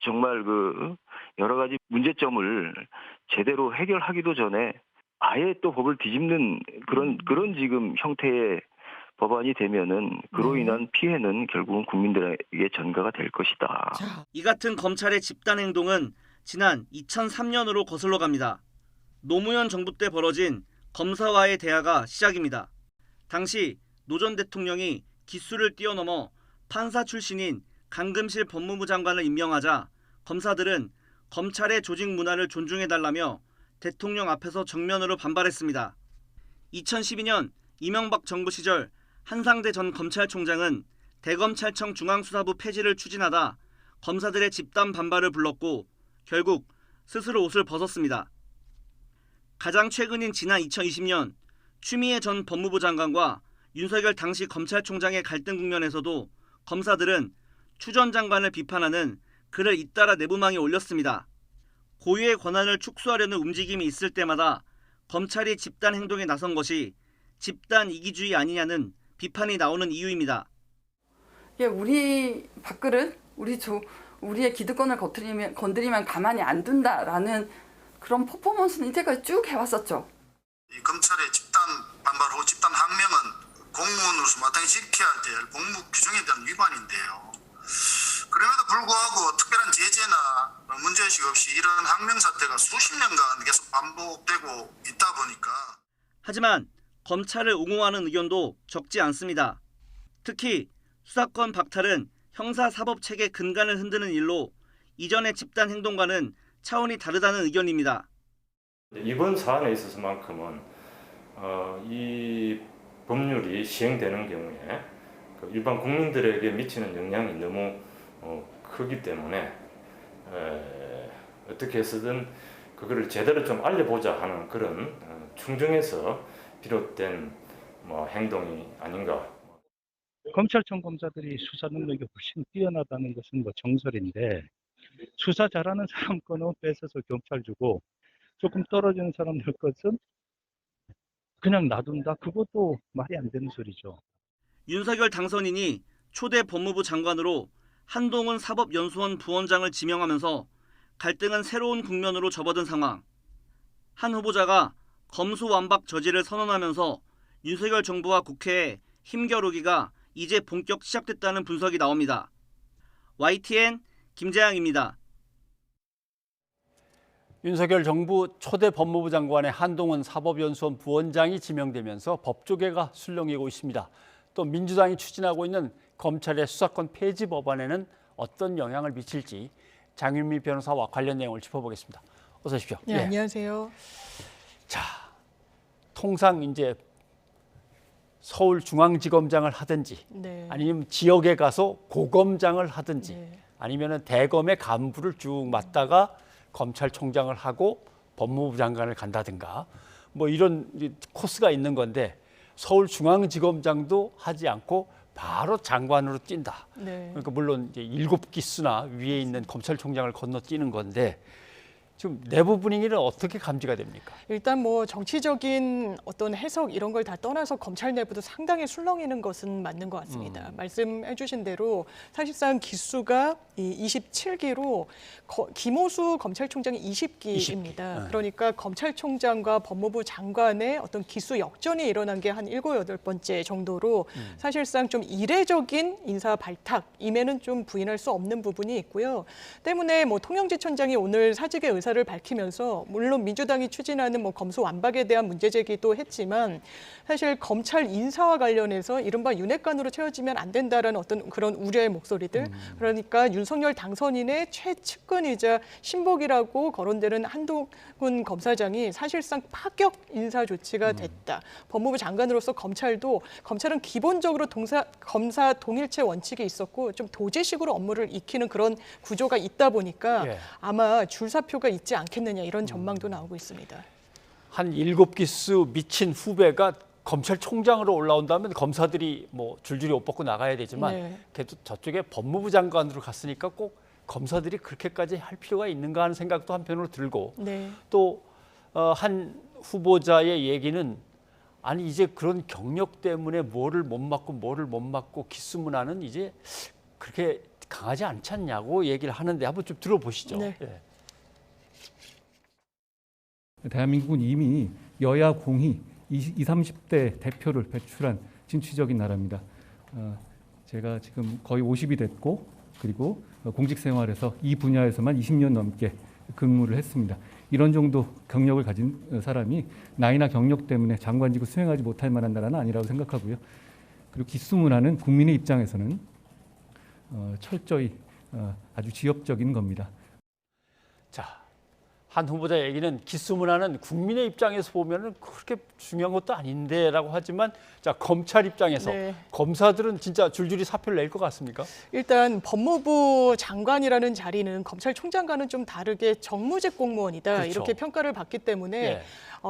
정말 그 여러 가지 문제점을 제대로 해결하기도 전에 아예 또 법을 뒤집는 그런 지금 형태의 법안이 되면은 그로 인한 피해는 결국은 국민들에게 전가가 될 것이다. 이 같은 검찰의 집단 행동은 지난 2003년으로 거슬러 갑니다. 노무현 정부 때 벌어진 검사와의 대화가 시작입니다. 당시 노 전 대통령이 기수를 뛰어넘어 판사 출신인 강금실 법무부 장관을 임명하자 검사들은 검찰의 조직 문화를 존중해달라며 대통령 앞에서 정면으로 반발했습니다. 2012년 이명박 정부 시절 한상대 전 검찰총장은 대검찰청 중앙수사부 폐지를 추진하다 검사들의 집단 반발을 불렀고 결국 스스로 옷을 벗었습니다. 가장 최근인 지난 2020년 추미애 전 법무부 장관과 윤석열 당시 검찰총장의 갈등 국면에서도 검사들은 추 전 장관을 비판하는 글을 잇따라 내부망에 올렸습니다. 고유의 권한을 축소하려는 움직임이 있을 때마다 검찰이 집단 행동에 나선 것이 집단 이기주의 아니냐는 비판이 나오는 이유입니다. 우리 밥그릇, 우리의 기득권을 건드리면 가만히 안 둔다라는 그런 퍼포먼스는 이때까지 쭉 해왔었죠. 이 검찰의 집단 반발 후 집단 항명은 공무원으로서 마땅히 지켜야 될 공무 규정에 대한 위반인데요. 그럼에도 불구하고 특별한 제재나 문제의식 없이 이런 항명 사태가 수십 년간 계속 반복되고 있다 보니까. 하지만 검찰을 옹호하는 의견도 적지 않습니다. 특히 수사권 박탈은 형사사법체계 근간을 흔드는 일로 이전의 집단 행동과는 차원이 다르다는 의견입니다. 이번 사안에 있어서만큼은 이 법률이 시행되는 경우에 일반 국민들에게 미치는 영향이 너무 크기 때문에 어떻게 해서든 그거를 제대로 좀 알려보자 하는 그런 충정에서 비롯된 행동이 아닌가. 검찰청 검사들이 수사 능력이 훨씬 뛰어나다는 것은 정설인데 수사 잘하는 사람 거는 뺏어서 경찰 주고 조금 떨어지는 사람들 것은 그냥 놔둔다? 그것도 말이 안 되는 소리죠. 윤석열 당선인이 초대 법무부 장관으로 한동훈 사법연수원 부원장을 지명하면서 갈등은 새로운 국면으로 접어든 상황. 한 후보자가 검수완박 저지를 선언하면서 윤석열 정부와 국회의 힘겨루기가 이제 본격 시작됐다는 분석이 나옵니다. YTN 김재양입니다. 윤석열 정부 초대 법무부 장관의 한동훈 사법연수원 부원장이 지명되면서 법조계가 술렁이고 있습니다. 또 민주당이 추진하고 있는 검찰의 수사권 폐지 법안에는 어떤 영향을 미칠지 장윤미 변호사와 관련 내용을 짚어보겠습니다. 어서 오십시오. 네, 안녕하세요. 자, 통상 이제 서울중앙지검장을 하든지 아니면 지역에 가서 고검장을 하든지 아니면 대검의 간부를 쭉 맡다가 검찰총장을 하고 법무부 장관을 간다든가 이런 코스가 있는 건데 서울중앙지검장도 하지 않고 바로 장관으로 뛴다. 그러니까 물론 이제 7기수나 위에 있는 검찰총장을 건너뛰는 건데 지금 내부 분위기는 어떻게 감지가 됩니까? 일단 정치적인 어떤 해석 이런 걸 다 떠나서 검찰 내부도 상당히 술렁이는 것은 맞는 것 같습니다. 말씀해 주신 대로 사실상 기수가 27기로 김호수 검찰총장이 20기입니다. 그러니까 검찰총장과 법무부 장관의 어떤 기수 역전이 일어난 게 한 7, 8번째 정도로 사실상 좀 이례적인 인사 발탁임에는 좀 부인할 수 없는 부분이 있고요. 때문에 통영지청장이 오늘 사직의 의사를 밝히면서 물론 민주당이 추진하는 검수완박에 대한 문제 제기도 했지만 사실 검찰 인사와 관련해서 이른바 윤핵관으로 채워지면 안 된다라는 어떤 그런 우려의 목소리들 그러니까 윤석열 당선인의 최측근이자 신복이라고 거론되는 한동훈 검사장이 사실상 파격 인사 조치가 됐다. 법무부 장관으로서 검찰은 기본적으로 검사 동일체 원칙이 있었고 좀 도제식으로 업무를 익히는 그런 구조가 있다 보니까 아마 줄사표가 있지 않겠느냐 이런 전망도 나오고 있습니다. 한 7기수 미친 후배가 검찰총장으로 올라온다면 검사들이 줄줄이 옷 벗고 나가야 되지만 그래도 저쪽에 법무부 장관으로 갔으니까 꼭 검사들이 그렇게까지 할 필요가 있는가 하는 생각도 한편으로 들고 또 한 후보자의 얘기는 아니 이제 그런 경력 때문에 뭐를 못 맞고 기수문화는 이제 그렇게 강하지 않지 않냐고 얘기를 하는데 한번 좀 들어보시죠. 네. 예. 대한민국은 이미 여야 공히 20, 30대 대표를 배출한 진취적인 나라입니다. 제가 지금 거의 50이 됐고 그리고 공직 생활에서 이 분야에서만 20년 넘게 근무를 했습니다. 이런 정도 경력을 가진 사람이 나이나 경력 때문에 장관직을 수행하지 못할 만한 나라는 아니라고 생각하고요. 그리고 기수문화는 국민의 입장에서는 철저히 아주 지엽적인 겁니다. 자, 한 후보자 얘기는 기수문화는 국민의 입장에서 보면은 그렇게 중요한 것도 아닌데라고 하지만 자, 검찰 입장에서 네. 검사들은 진짜 줄줄이 사표를 낼 것 같습니까? 일단 법무부 장관이라는 자리는 검찰총장과는 좀 다르게 정무직 공무원이다. 그렇죠. 이렇게 평가를 받기 때문에 예.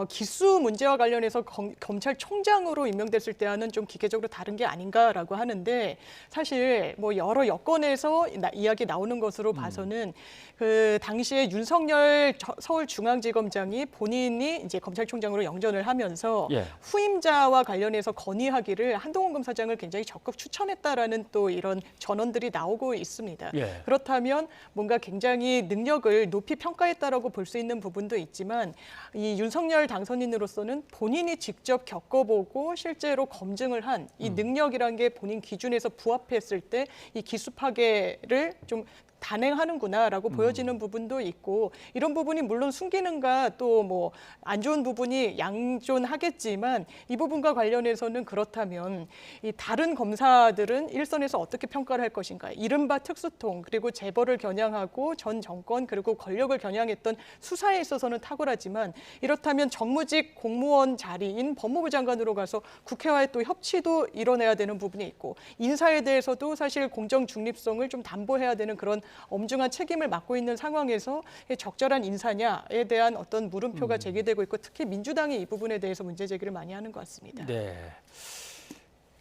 기수 문제와 관련해서 검찰총장으로 임명됐을 때와는 좀 기계적으로 다른 게 아닌가라고 하는데 사실 뭐 여러 여건에서 이야기 나오는 것으로 봐서는 그 당시에 윤석열 서울중앙지검장이 본인이 이제 검찰총장으로 영전을 하면서 예. 후임자와 관련해서 건의하기를 한동훈 검사장을 굉장히 적극 추천했다라는 또 이런 전언들이 나오고 있습니다. 예. 그렇다면 뭔가 굉장히 능력을 높이 평가했다라고 볼 수 있는 부분도 있지만 이 윤석열 당선인으로서는 본인이 직접 겪어보고 실제로 검증을 한 이 능력이란 게 본인 기준에서 부합했을 때 이 기수 파괴를 좀 단행하는구나라고 보여지는 부분도 있고 이런 부분이 물론 순기능과 또 뭐 안 좋은 부분이 양존하겠지만 이 부분과 관련해서는 그렇다면 이 다른 검사들은 일선에서 어떻게 평가를 할 것인가 이른바 특수통 그리고 재벌을 겨냥하고 전 정권 그리고 권력을 겨냥했던 수사에 있어서는 탁월하지만 이렇다면 정무직 공무원 자리인 법무부 장관으로 가서 국회와의 또 협치도 이뤄내야 되는 부분이 있고 인사에 대해서도 사실 공정 중립성을 좀 담보해야 되는 그런 엄중한 책임을 맡고 있는 상황에서 적절한 인사냐에 대한 어떤 물음표가 제기되고 있고 특히 민주당이 이 부분에 대해서 문제 제기를 많이 하는 것 같습니다. 네.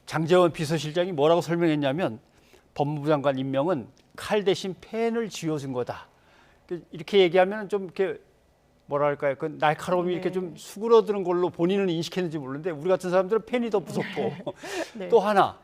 장제원 비서실장이 뭐라고 설명했냐면 법무부 장관 임명은 칼 대신 펜을 쥐어준 거다. 이렇게 얘기하면 좀 이렇게 뭐랄까요? 그 날카로움이 이렇게 좀 수그러드는 걸로 본인은 인식했는지 모르는데 우리 같은 사람들은 펜이 더 무섭고 네. 또 하나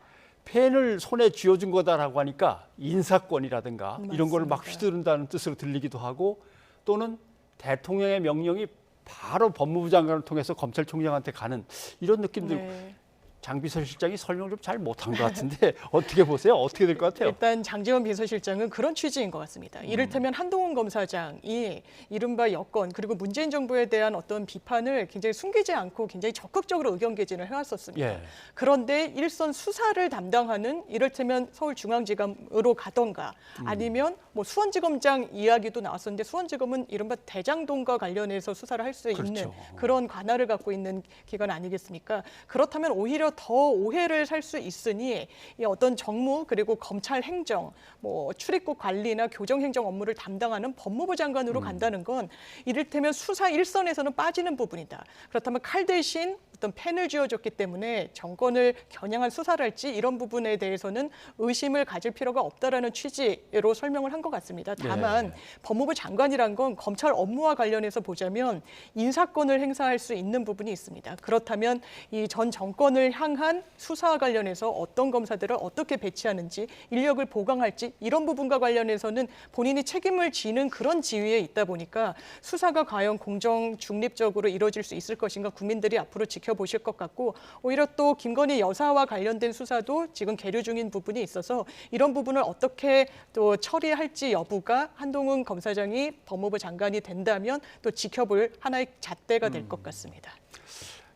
펜을 손에 쥐어준 거다라고 하니까 인사권이라든가 이런 걸 막 휘두른다는 뜻으로 들리기도 하고 또는 대통령의 명령이 바로 법무부 장관을 통해서 검찰총장한테 가는 이런 느낌들. 네. 장 비서실장이 설명 좀 잘 못한 것 같은데 어떻게 보세요? 어떻게 될 것 같아요? 일단 장제원 비서실장은 그런 취지인 것 같습니다. 이를테면 한동훈 검사장이 이른바 여권 그리고 문재인 정부에 대한 어떤 비판을 굉장히 숨기지 않고 굉장히 적극적으로 의견 개진을 해왔었습니다. 예. 그런데 일선 수사를 담당하는 이를테면 서울중앙지검으로 가던가 아니면 뭐 수원지검장 이야기도 나왔었는데 수원지검은 이른바 대장동과 관련해서 수사를 할 수 있는 그런 관할을 갖고 있는 기관 아니겠습니까? 그렇다면 오히려 더 오해를 살 수 있으니 이 어떤 정무 그리고 검찰 행정, 뭐 출입국 관리나 교정 행정 업무를 담당하는 법무부 장관으로 간다는 건 이를테면 수사 일선에서는 빠지는 부분이다. 그렇다면 칼 대신 어떤 펜을 쥐어줬기 때문에 정권을 겨냥한 수사를 할지 이런 부분에 대해서는 의심을 가질 필요가 없다라는 취지로 설명을 한 것 같습니다. 다만 법무부 장관이란 건 검찰 업무와 관련해서 보자면 인사권을 행사할 수 있는 부분이 있습니다. 그렇다면 이 전 정권을 향한 수사와 관련해서 어떤 검사들을 어떻게 배치하는지 인력을 보강할지 이런 부분과 관련해서는 본인이 책임을 지는 그런 지위에 있다 보니까 수사가 과연 공정 중립적으로 이루어질 수 있을 것인가 국민들이 앞으로 지켜보실 것 같고 오히려 또 김건희 여사와 관련된 수사도 지금 계류 중인 부분이 있어서 이런 부분을 어떻게 또 처리할지 여부가 한동훈 검사장이 법무부 장관이 된다면 또 지켜볼 하나의 잣대가 될 것 같습니다.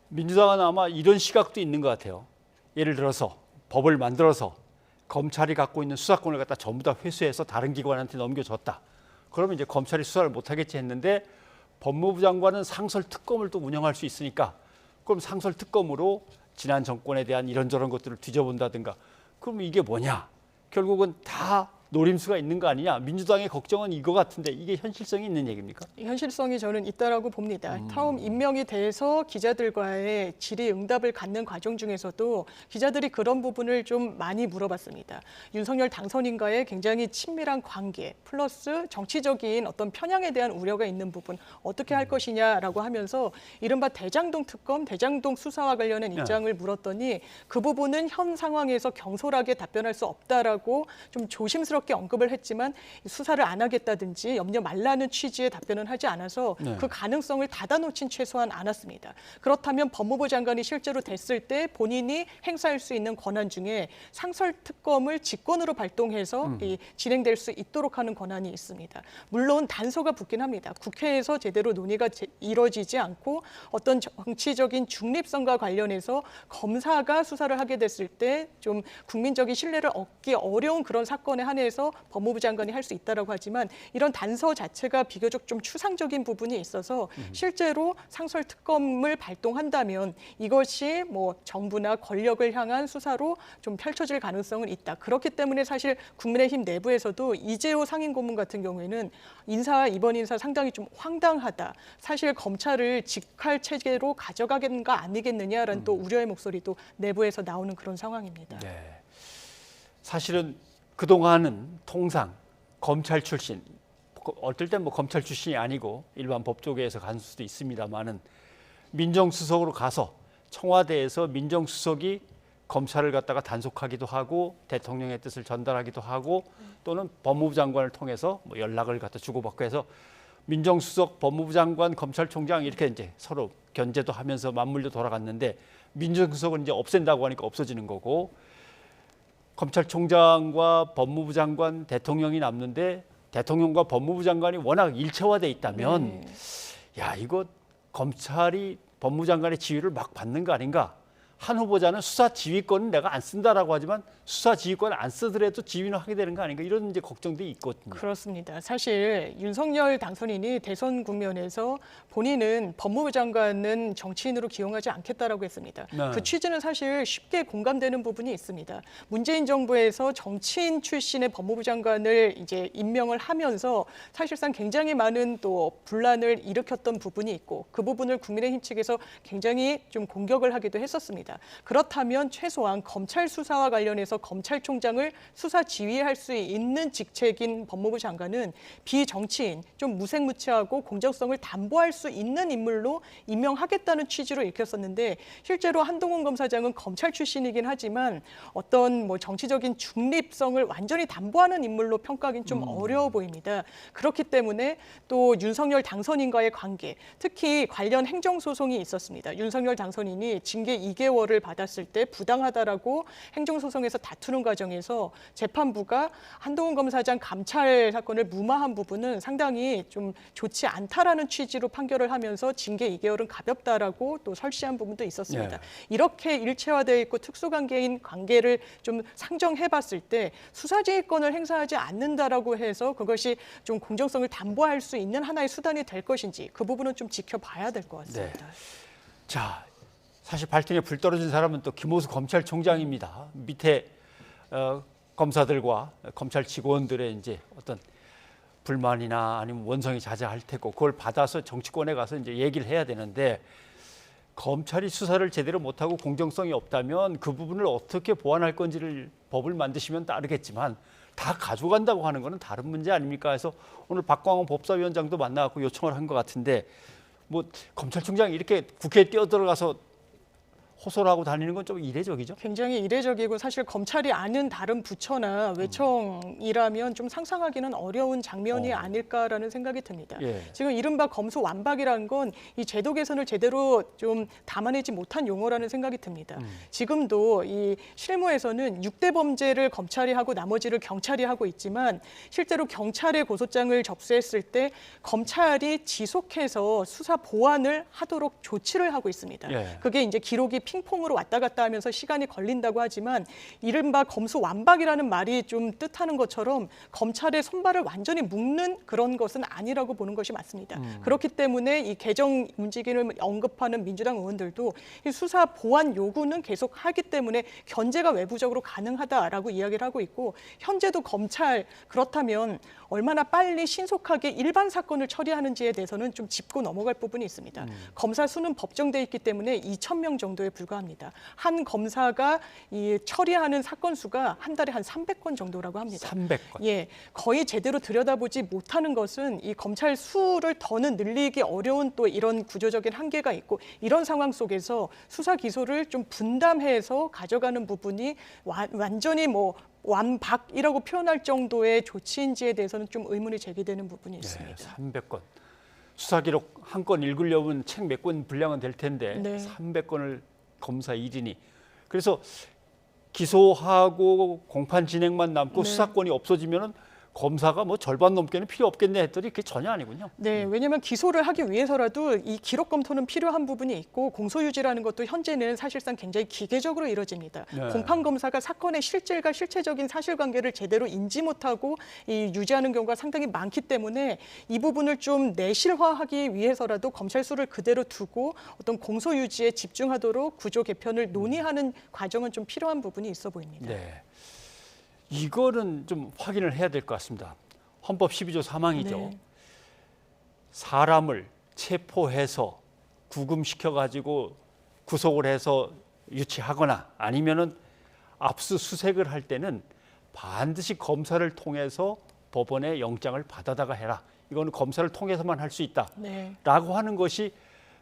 민주당은 아마 이런 시각도 있는 것 같아요. 예를 들어서 법을 만들어서 검찰이 갖고 있는 수사권을 갖다 전부 다 회수해서 다른 기관한테 넘겨줬다. 그러면 이제 검찰이 수사를 못하겠지 했는데 법무부 장관은 상설특검을 또 운영할 수 있으니까 그럼 상설특검으로 지난 정권에 대한 이런저런 것들을 뒤져본다든가 그럼 이게 뭐냐? 결국은 다 노림수가 있는 거 아니냐. 민주당의 걱정은 이거 같은데 이게 현실성이 있는 얘기입니까? 현실성이 저는 있다라고 봅니다. 처음 임명이 돼서 기자들과의 질의응답을 갖는 과정 중에서도 기자들이 그런 부분을 좀 많이 물어봤습니다. 윤석열 당선인과의 굉장히 친밀한 관계 플러스 정치적인 어떤 편향에 대한 우려가 있는 부분 어떻게 할 것이냐라고 하면서 이른바 대장동 특검, 대장동 수사와 관련한 입장을 물었더니 그 부분은 현 상황에서 경솔하게 답변할 수 없다라고 좀 조심스럽게 언급을 했지만 수사를 안 하겠다든지 염려 말라는 취지의 답변은 하지 않아서 그 가능성을 닫아놓진 최소한 않았습니다. 그렇다면 법무부 장관이 실제로 됐을 때 본인이 행사할 수 있는 권한 중에 상설특검을 직권으로 발동해서 진행될 수 있도록 하는 권한이 있습니다. 물론 단서가 붙긴 합니다. 국회에서 제대로 논의가 이뤄지지 않고 어떤 정치적인 중립성과 관련해서 검사가 수사를 하게 됐을 때 좀 국민적인 신뢰를 얻기 어려운 그런 사건에 한해서 법무부 장관이 할 수 있다라고 하지만 이런 단서 자체가 비교적 좀 추상적인 부분이 있어서 실제로 상설특검을 발동한다면 이것이 뭐 정부나 권력을 향한 수사로 좀 펼쳐질 가능성은 있다. 그렇기 때문에 사실 국민의힘 내부에서도 이재호 상임고문 같은 경우에는 이번 인사 상당히 좀 황당하다. 사실 검찰을 직할 체계로 가져가겠는가 아니겠느냐라는 또 우려의 목소리도 내부에서 나오는 그런 상황입니다. 네. 사실은 그동안은 통상 검찰 출신, 어떨 땐 뭐 검찰 출신이 아니고 일반 법조계에서 간 수도 있습니다만은 민정수석으로 가서 청와대에서 민정수석이 검찰을 갖다가 단속하기도 하고 대통령의 뜻을 전달하기도 하고 또는 법무부 장관을 통해서 뭐 연락을 갖다 주고받고 해서 민정수석, 법무부 장관, 검찰총장 이렇게 이제 서로 견제도 하면서 맞물려 돌아갔는데 민정수석은 이제 없앤다고 하니까 없어지는 거고 검찰총장과 법무부 장관, 대통령이 남는데 대통령과 법무부 장관이 워낙 일체화돼 있다면 야 이거 검찰이 법무부 장관의 지휘를 막 받는 거 아닌가? 한 후보자는 수사 지휘권은 내가 안 쓴다라고 하지만 수사 지휘권을 안 쓰더라도 지휘는 하게 되는 거 아닌가 이런 이제 걱정도 있거든요. 그렇습니다. 사실 윤석열 당선인이 대선 국면에서 본인은 법무부 장관은 정치인으로 기용하지 않겠다라고 했습니다. 네. 그 취지는 사실 쉽게 공감되는 부분이 있습니다. 문재인 정부에서 정치인 출신의 법무부 장관을 이제 임명을 하면서 사실상 굉장히 많은 또 분란을 일으켰던 부분이 있고 그 부분을 국민의힘 측에서 굉장히 좀 공격을 하기도 했었습니다. 그렇다면 최소한 검찰 수사와 관련해서 검찰총장을 수사 지휘할 수 있는 직책인 법무부 장관은 비정치인, 좀 무색무취하고 공정성을 담보할 수 있는 인물로 임명하겠다는 취지로 읽혔었는데 실제로 한동훈 검사장은 검찰 출신이긴 하지만 어떤 뭐 정치적인 중립성을 완전히 담보하는 인물로 평가하기는 좀 어려워 보입니다. 그렇기 때문에 또 윤석열 당선인과의 관계, 특히 관련 행정소송이 있었습니다. 윤석열 당선인이 징계 2개월을 받았을 때 부당하다라고 행정소송에서 다투는 과정에서 재판부가 한동훈 검사장 감찰 사건을 무마한 부분은 상당히 좀 좋지 않다라는 취지로 판결을 하면서 징계 2개월은 가볍다라고 또 설시한 부분도 있었습니다. 이렇게 일체화되어 있고 특수관계인 관계를 좀 상정해봤을 때 수사지휘권을 행사하지 않는다라고 해서 그것이 좀 공정성을 담보할 수 있는 하나의 수단이 될 것인지 그 부분은 좀 지켜봐야 될 것 같습니다. 자, 사실 발등에 불 떨어진 사람은 또 김호수 검찰총장입니다. 밑에 검사들과 검찰 직원들의 이제 어떤 불만이나 아니면 원성이 자자할 테고 그걸 받아서 정치권에 가서 이제 얘기를 해야 되는데 검찰이 수사를 제대로 못하고 공정성이 없다면 그 부분을 어떻게 보완할 건지를 법을 만드시면 따르겠지만 다 가져간다고 하는 거는 다른 문제 아닙니까? 해서 오늘 박광원 법사위원장도 만나고 요청을 한 것 같은데 뭐 검찰총장이 이렇게 국회에 뛰어들어가서 호소를 하고 다니는 건 좀 이례적이죠? 굉장히 이례적이고 사실 검찰이 아는 다른 부처나 외청이라면 좀 상상하기는 어려운 장면이 아닐까라는 생각이 듭니다. 지금 이른바 검수 완박이라는 건 이 제도 개선을 제대로 좀 담아내지 못한 용어라는 생각이 듭니다. 지금도 이 실무에서는 6대 범죄를 검찰이 하고 나머지를 경찰이 하고 있지만 실제로 경찰의 고소장을 접수했을 때 검찰이 지속해서 수사 보완을 하도록 조치를 하고 있습니다. 그게 이제 기록이 핑퐁으로 왔다 갔다 하면서 시간이 걸린다고 하지만 이른바 검수완박이라는 말이 좀 뜻하는 것처럼 검찰의 손발을 완전히 묶는 그런 것은 아니라고 보는 것이 맞습니다. 그렇기 때문에 이 개정 움직임을 언급하는 민주당 의원들도 이 수사 보완 요구는 계속 하기 때문에 견제가 외부적으로 가능하다라고 이야기를 하고 있고 현재도 검찰 그렇다면 얼마나 빨리 신속하게 일반 사건을 처리하는지에 대해서는 좀 짚고 넘어갈 부분이 있습니다. 검사 수는 법정돼 있기 때문에 2,000명 정도에 불과합니다. 한 검사가 이 처리하는 사건 수가 한 달에 한 300건 정도라고 합니다. 300건. 예, 거의 제대로 들여다보지 못하는 것은 이 검찰 수를 더는 늘리기 어려운 또 이런 구조적인 한계가 있고 이런 상황 속에서 수사 기소를 좀 분담해서 가져가는 부분이 완전히 뭐 완박이라고 표현할 정도의 조치인지에 대해서는 좀 의문이 제기되는 부분이 있습니다. 300건. 수사 기록 한 건 읽으려면 책 몇 권 분량은 될 텐데 네. 300건을 검사 1인이. 그래서 기소하고 공판 진행만 남고 네. 수사권이 없어지면은 검사가 뭐 절반 넘게는 필요 없겠네 했더니 그게 전혀 아니군요. 네, 왜냐하면 기소를 하기 위해서라도 이 기록 검토는 필요한 부분이 있고 공소유지라는 것도 현재는 사실상 굉장히 기계적으로 이루어집니다. 네. 공판검사가 사건의 실질과 실체적인 사실관계를 제대로 인지 못하고 유지하는 경우가 상당히 많기 때문에 이 부분을 좀 내실화하기 위해서라도 검찰 수를 그대로 두고 어떤 공소유지에 집중하도록 구조 개편을 논의하는 과정은 좀 필요한 부분이 있어 보입니다. 네. 이거는 좀 확인을 해야 될 것 같습니다. 헌법 12조 3항이죠. 네. 사람을 체포해서 구금시켜가지고 구속을 해서 유치하거나 아니면은 압수수색을 할 때는 반드시 검사를 통해서 법원에 영장을 받아다가 해라. 이거는 검사를 통해서만 할 수 있다라고 네. 하는 것이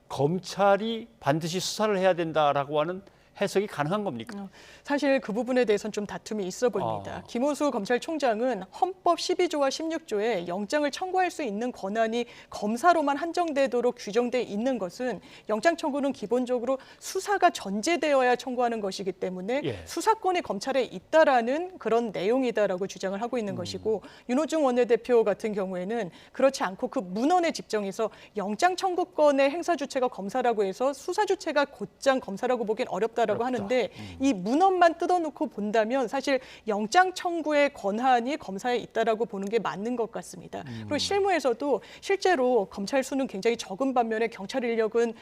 검찰이 반드시 수사를 해야 된다라고 하는 해석이 가능한 겁니까? 사실 그 부분에 대해서는 좀 다툼이 있어 보입니다. 김호수 검찰총장은 헌법 12조와 16조에 영장을 청구할 수 있는 권한이 검사로만 한정되도록 규정돼 있는 것은 영장 청구는 기본적으로 수사가 전제되어야 청구하는 것이기 때문에 예. 수사권이 검찰에 있다라는 그런 내용이다라고 주장을 하고 있는 것이고 윤호중 원내대표 같은 경우에는 그렇지 않고 그 문헌에 집정해서 영장 청구권의 행사 주체가 검사라고 해서 수사 주체가 곧장 검사라고 보기엔 어렵다라고 하는데 이 문헌만 뜯어놓고 본다면 사실 영장 청구의 권한이 검사에 있다라고 보는 게 맞는 것 같습니다. 그리고 실무에서도 실제로 검찰 수는 굉장히 적은 반면에 경찰 인력은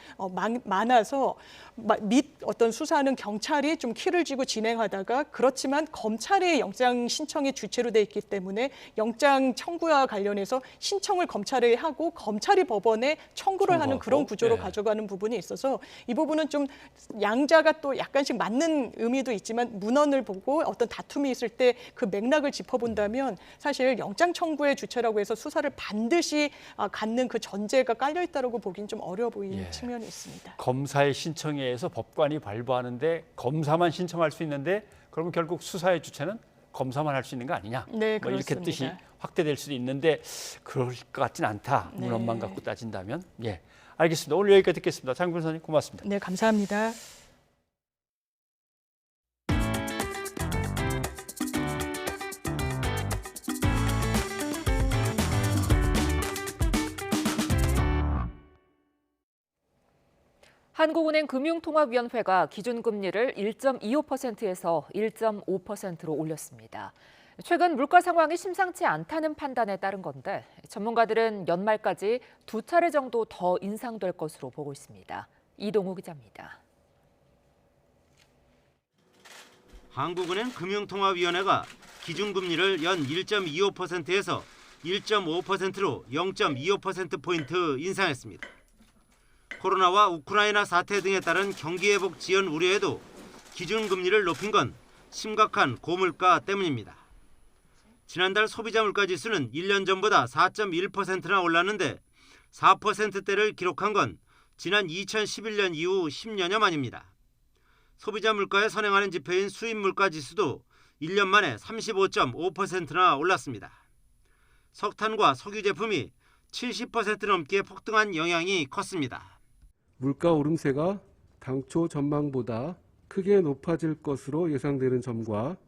많아서 및 어떤 수사는 경찰이 좀 키를 쥐고 진행하다가 그렇지만 검찰이 영장 신청의 주체로 돼 있기 때문에 영장 청구와 관련해서 신청을 검찰에 하고 검찰이 법원에 청구를 하는 그런 구조로 가져가는 부분이 있어서 이 부분은 좀 양자가 또 약간씩 맞는 의미도 있지만 문헌을 보고 어떤 다툼이 있을 때 그 맥락을 짚어본다면 사실 영장 청구의 주체라고 해서 수사를 반드시 갖는 그 전제가 깔려 있다고 보기는 좀 어려워 보이는 측면이 있습니다. 검사의 신청에 의해서 법관이 발부하는데 검사만 신청할 수 있는데 그러면 결국 수사의 주체는 검사만 할 수 있는 거 아니냐? 네, 뭐 이렇게 그렇습니다. 뜻이 확대될 수도 있는데 그럴 것 같진 않다. 네. 문헌만 갖고 따진다면. 예, 알겠습니다. 오늘 여기까지 듣겠습니다. 장군 선생님 고맙습니다. 네, 감사합니다. 한국은행 금융통화위원회가 기준금리를 1.25%에서 1.5%로 올렸습니다. 최근 물가 상황이 심상치 않다는 판단에 따른 건데 전문가들은 연말까지 2차례 정도 더 인상될 것으로 보고 있습니다. 이동우 기자입니다. 한국은행 금융통화위원회가 기준금리를 연 1.25%에서 1.5%로 0.25%포인트 인상했습니다. 코로나와 우크라이나 사태 등에 따른 경기회복 지연 우려에도 기준금리를 높인 건 심각한 고물가 때문입니다. 지난달 소비자 물가지수는 1년 전보다 4.1%나 올랐는데 4%대를 기록한 건 지난 2011년 이후 10년여 만입니다. 소비자 물가에 선행하는 지표인 수입물가지수도 1년 만에 35.5%나 올랐습니다. 석탄과 석유 제품이 70% 넘게 폭등한 영향이 컸습니다. 물가 오름세가 당초 전망보다 크게 높아질 것으로 예상되는 점과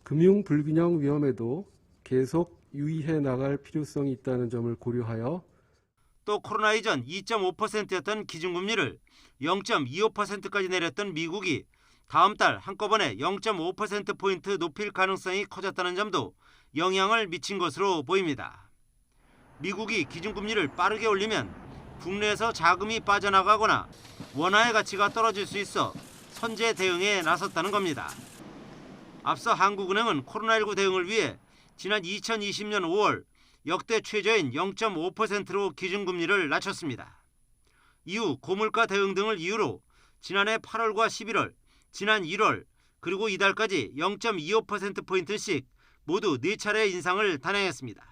금융 불균형 위험에도 계속 유의해 나갈 필요성이 있다는 점을 고려하여 또 코로나 이전 2.5%였던 기준금리를 0.25%까지 내렸던 미국이 다음 달 한꺼번에 0.5%포인트 높일 가능성이 커졌다는 점도 영향을 미친 것으로 보입니다. 미국이 기준금리를 빠르게 올리면 국내에서 자금이 빠져나가거나 원화의 가치가 떨어질 수 있어 선제 대응에 나섰다는 겁니다. 앞서 한국은행은 코로나19 대응을 위해 지난 2020년 5월 역대 최저인 0.5%로 기준금리를 낮췄습니다. 이후 고물가 대응 등을 이유로 지난해 8월과 11월, 지난 1월, 그리고 이달까지 0.25%포인트씩 모두 4차례 인상을 단행했습니다.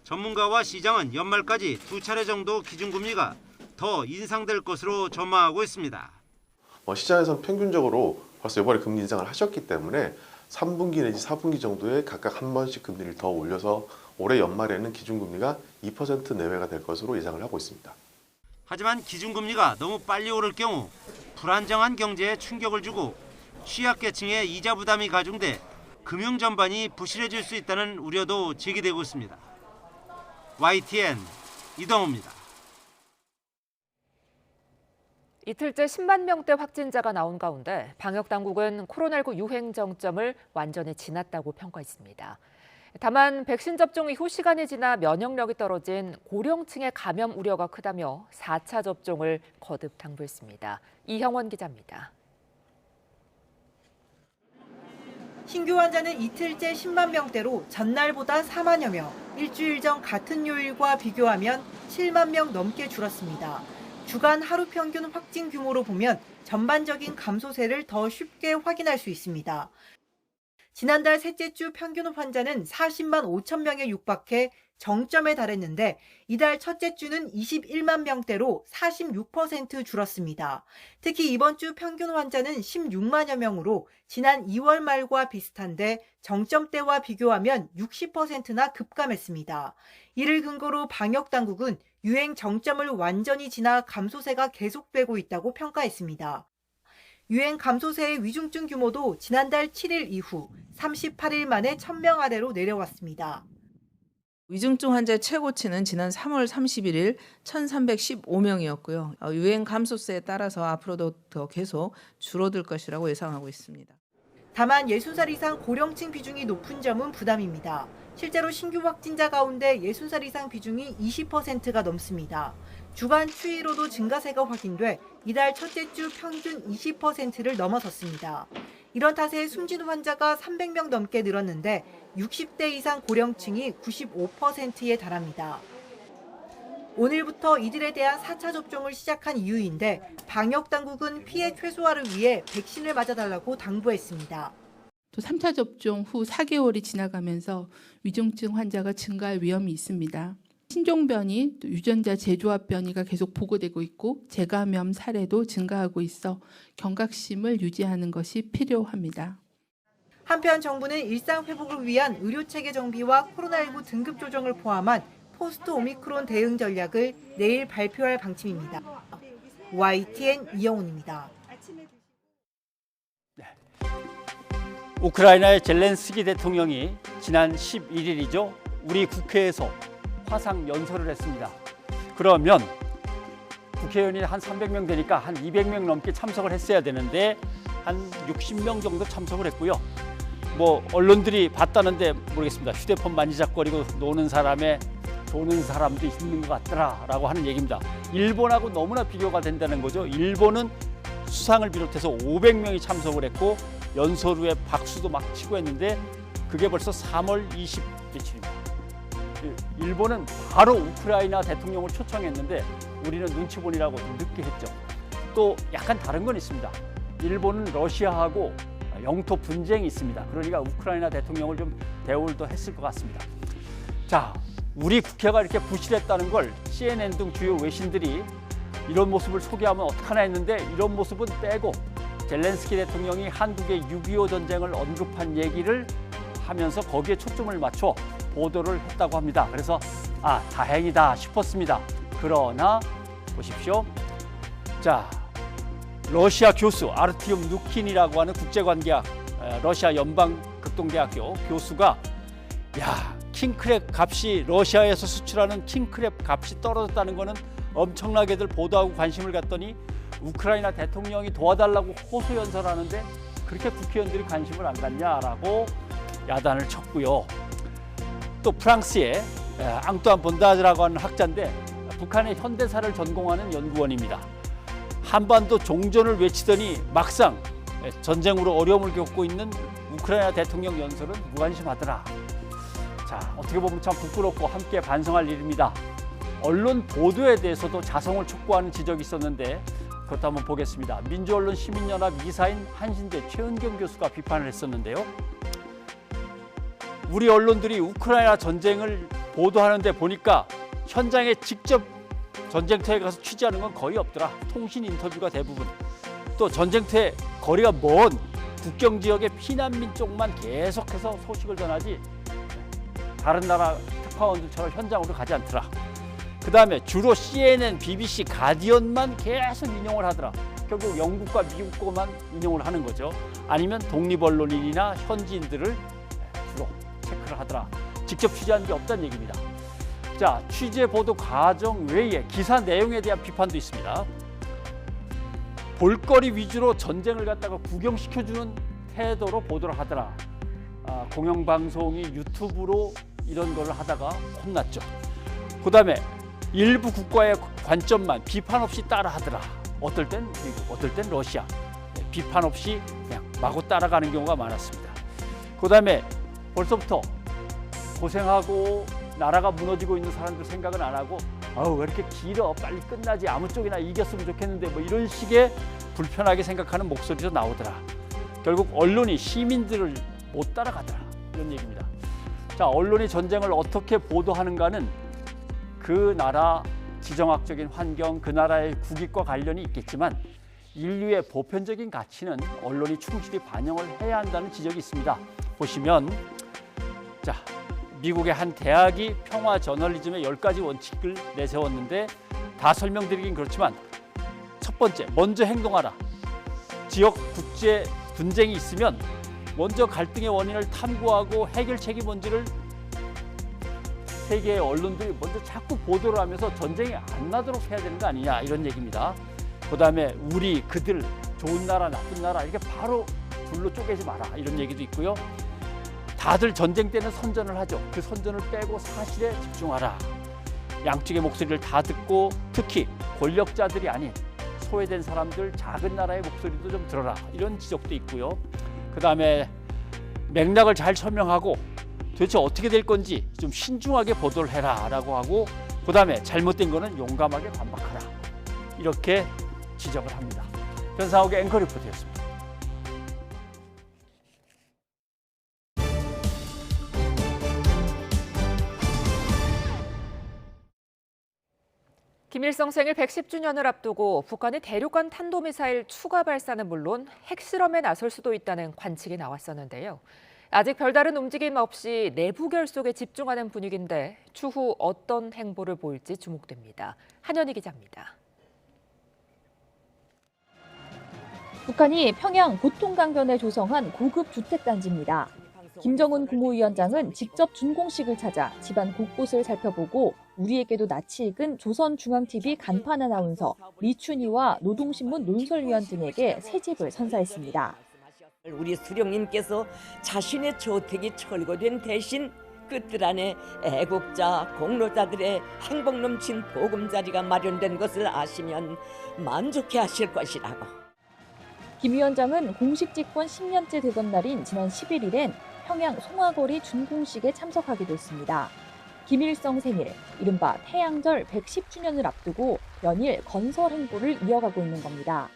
전문가와 시장은 연말까지 2차례 정도 기준금리가 더 인상될 것으로 전망하고 있습니다. 시장에서는 평균적으로 벌써 이번에 금리 인상을 하셨기 때문에 3분기 내지 4분기 정도에 각각 한 번씩 금리를 더 올려서 올해 연말에는 기준금리가 2% 내외가 될 것으로 예상을 하고 있습니다. 하지만 기준금리가 너무 빨리 오를 경우 불안정한 경제에 충격을 주고 취약계층의 이자 부담이 가중돼 금융 전반이 부실해질 수 있다는 우려도 제기되고 있습니다. YTN 이동호입니다. 이틀째 10만 명대 확진자가 나온 가운데 방역당국은 코로나19 유행 정점을 완전히 지났다고 평가했습니다. 다만 백신 접종 이후 시간이 지나 면역력이 떨어진 고령층의 감염 우려가 크다며 4차 접종을 거듭 당부했습니다. 이형원 기자입니다. 신규 환자는 이틀째 10만 명대로 전날보다 4만여 명, 일주일 전 같은 요일과 비교하면 7만 명 넘게 줄었습니다. 주간 하루 평균 확진 규모로 보면 전반적인 감소세를 더 쉽게 확인할 수 있습니다. 지난달 셋째 주 평균 환자는 40만 5천 명에 육박해 정점에 달했는데 이달 첫째 주는 21만 명대로 46% 줄었습니다. 특히 이번 주 평균 환자는 16만여 명으로 지난 2월 말과 비슷한데 정점 때와 비교하면 60%나 급감했습니다. 이를 근거로 방역당국은 유행 정점을 완전히 지나 감소세가 계속되고 있다고 평가했습니다. 유행 감소세의 위중증 규모도 지난달 7일 이후 38일 만에 1,000명 아래로 내려왔습니다. 위중증 환자의 최고치는 지난 3월 31일 1,315명이었고요. 유행 감소세에 따라서 앞으로도 더 계속 줄어들 것이라고 예상하고 있습니다. 다만 60살 이상 고령층 비중이 높은 점은 부담입니다. 실제로 신규 확진자 가운데 60살 이상 비중이 20%가 넘습니다. 주간 추이로도 증가세가 확인돼 이달 첫째 주 평균 20%를 넘어섰습니다. 이런 탓에 숨진 환자가 300명 넘게 늘었는데 60대 이상 고령층이 95%에 달합니다. 오늘부터 이들에 대한 4차 접종을 시작한 이유인데 방역당국은 피해 최소화를 위해 백신을 맞아달라고 당부했습니다. 또 3차 접종 후 4개월이 지나가면서 위중증 환자가 증가할 위험이 있습니다. 신종변이, 또 유전자 재조합 변이가 계속 보고되고 있고 재감염 사례도 증가하고 있어 경각심을 유지하는 것이 필요합니다. 한편 정부는 일상 회복을 위한 의료체계 정비와 코로나19 등급 조정을 포함한 포스트 오미크론 대응 전략을 내일 발표할 방침입니다. YTN 이영훈입니다. 우크라이나의 젤렌스키 대통령이 지난 11일이죠. 우리 국회에서 화상 연설을 했습니다. 그러면 국회의원이 한 300명 되니까 한 200명 넘게 참석을 했어야 되는데 한 60명 정도 참석을 했고요. 뭐 언론들이 봤다는데 모르겠습니다. 휴대폰 만지작거리고 노는 사람에 도는 사람도 있는 것 같더라라고 하는 얘기입니다. 일본하고 너무나 비교가 된다는 거죠. 일본은 수상을 비롯해서 500명이 참석을 했고 연설 후에 박수도 막 치고 했는데 그게 벌써 3월 20 며칠입니다. 일본은 바로 우크라이나 대통령을 초청했는데 우리는 눈치 보느라고 늦게 했죠. 또 약간 다른 건 있습니다. 일본은 러시아하고 영토 분쟁이 있습니다. 그러니까 우크라이나 대통령을 좀 대우를 더 했을 것 같습니다. 자, 우리 국회가 이렇게 부실했다는 걸 CNN 등 주요 외신들이 이런 모습을 소개하면 어떡하나 했는데 이런 모습은 빼고 젤렌스키 대통령이 한국의 6.25 전쟁을 언급한 얘기를 하면서 거기에 초점을 맞춰 보도를 했다고 합니다. 그래서 다행이다 싶었습니다. 그러나 보십시오. 자, 러시아 교수 아르티움 누킨이라고 하는 국제관계학 러시아 연방극동대학교 교수가 킹크랩 값이 러시아에서 수출하는 킹크랩 값이 떨어졌다는 것은 엄청나게들 보도하고 관심을 갖더니 우크라이나 대통령이 도와달라고 호소연설하는데 그렇게 국회의원들이 관심을 안 갖냐라고 야단을 쳤고요. 또 프랑스의 앙뚜안 본다즈라고 하는 학자인데 북한의 현대사를 전공하는 연구원입니다. 한반도 종전을 외치더니 막상 전쟁으로 어려움을 겪고 있는 우크라이나 대통령 연설은 무관심하더라. 자, 어떻게 보면 참 부끄럽고 함께 반성할 일입니다. 언론 보도에 대해서도 자성을 촉구하는 지적이 있었는데 그것도 한번 보겠습니다. 민주언론 시민연합 이사인 한신대 최은경 교수가 비판을 했었는데요. 우리 언론들이 우크라이나 전쟁을 보도하는데 보니까 현장에 직접 전쟁터에 가서 취재하는 건 거의 없더라. 통신 인터뷰가 대부분. 또 전쟁터에 거리가 먼 국경 지역의 피난민 쪽만 계속해서 소식을 전하지 다른 나라 특파원들처럼 현장으로 가지 않더라. 그 다음에 주로 CNN, BBC, 가디언만 계속 인용을 하더라. 결국 영국과 미국 거만 인용을 하는 거죠. 아니면 독립언론인이나 현지인들을 주로 체크를 하더라. 직접 취재한 게 없다는 얘기입니다. 자, 취재 보도 과정 외에 기사 내용에 대한 비판도 있습니다. 볼거리 위주로 전쟁을 갖다가 구경시켜주는 태도로 보도를 하더라. 공영방송이 유튜브로 이런 걸 하다가 혼났죠. 그 다음에 일부 국가의 관점만 비판 없이 따라하더라. 어떨 땐 미국, 어떨 땐 러시아. 비판 없이 그냥 마구 따라가는 경우가 많았습니다. 그 다음에 벌써부터 고생하고 나라가 무너지고 있는 사람들 생각은 안 하고 왜 이렇게 길어, 빨리 끝나지, 아무 쪽이나 이겼으면 좋겠는데 뭐 이런 식의 불편하게 생각하는 목소리도 나오더라. 결국 언론이 시민들을 못 따라가더라. 이런 얘기입니다. 자, 언론이 전쟁을 어떻게 보도하는가는 그 나라 지정학적인 환경, 그 나라의 국익과 관련이 있겠지만 인류의 보편적인 가치는 언론이 충실히 반영을 해야 한다는 지적이 있습니다. 보시면 자, 미국의 한 대학이 평화 저널리즘의 10가지 원칙을 내세웠는데 다 설명드리긴 그렇지만 첫 번째, 먼저 행동하라. 지역 국제 분쟁이 있으면 먼저 갈등의 원인을 탐구하고 해결책이 뭔지를 세계의 언론들이 먼저 자꾸 보도를 하면서 전쟁이 안 나도록 해야 되는 거 아니냐 이런 얘기입니다. 그다음에 우리, 그들, 좋은 나라, 나쁜 나라 이렇게 바로 둘로 쪼개지 마라 이런 얘기도 있고요. 다들 전쟁 때는 선전을 하죠. 그 선전을 빼고 사실에 집중하라. 양측의 목소리를 다 듣고 특히 권력자들이 아닌 소외된 사람들, 작은 나라의 목소리도 좀 들어라 이런 지적도 있고요. 그다음에 맥락을 잘 설명하고 도대체 어떻게 될 건지 좀 신중하게 보도를 해라라고 하고 그다음에 잘못된 거는 용감하게 반박하라 이렇게 지적을 합니다. 변상욱의 앵커 리포트였습니다. 김일성 생일 110주년을 앞두고 북한이 대륙간 탄도미사일 추가 발사는 물론 핵실험에 나설 수도 있다는 관측이 나왔었는데요. 아직 별다른 움직임 없이 내부 결속에 집중하는 분위기인데 추후 어떤 행보를 보일지 주목됩니다. 한현희 기자입니다. 북한이 평양 보통강변에 조성한 고급 주택단지입니다. 김정은 국무위원장은 직접 준공식을 찾아 집안 곳곳을 살펴보고 우리에게도 낯이 익은 조선중앙TV 간판 아나운서 리춘희와 노동신문 논설위원 등에게 새 집을 선사했습니다. 우리 수령님께서 자신의 저택이 철거된 대신 그뜰 안에 애국자, 공로자들의 행복 넘친 보금자리가 마련된 것을 아시면 만족해하실 것이라고. 김 위원장은 공식 집권 10년째 되던 날인 지난 11일엔 평양 송화거리 준공식에 참석하기도 했습니다. 김일성 생일, 이른바 태양절 110주년을 앞두고 연일 건설 행보를 이어가고 있는 겁니다.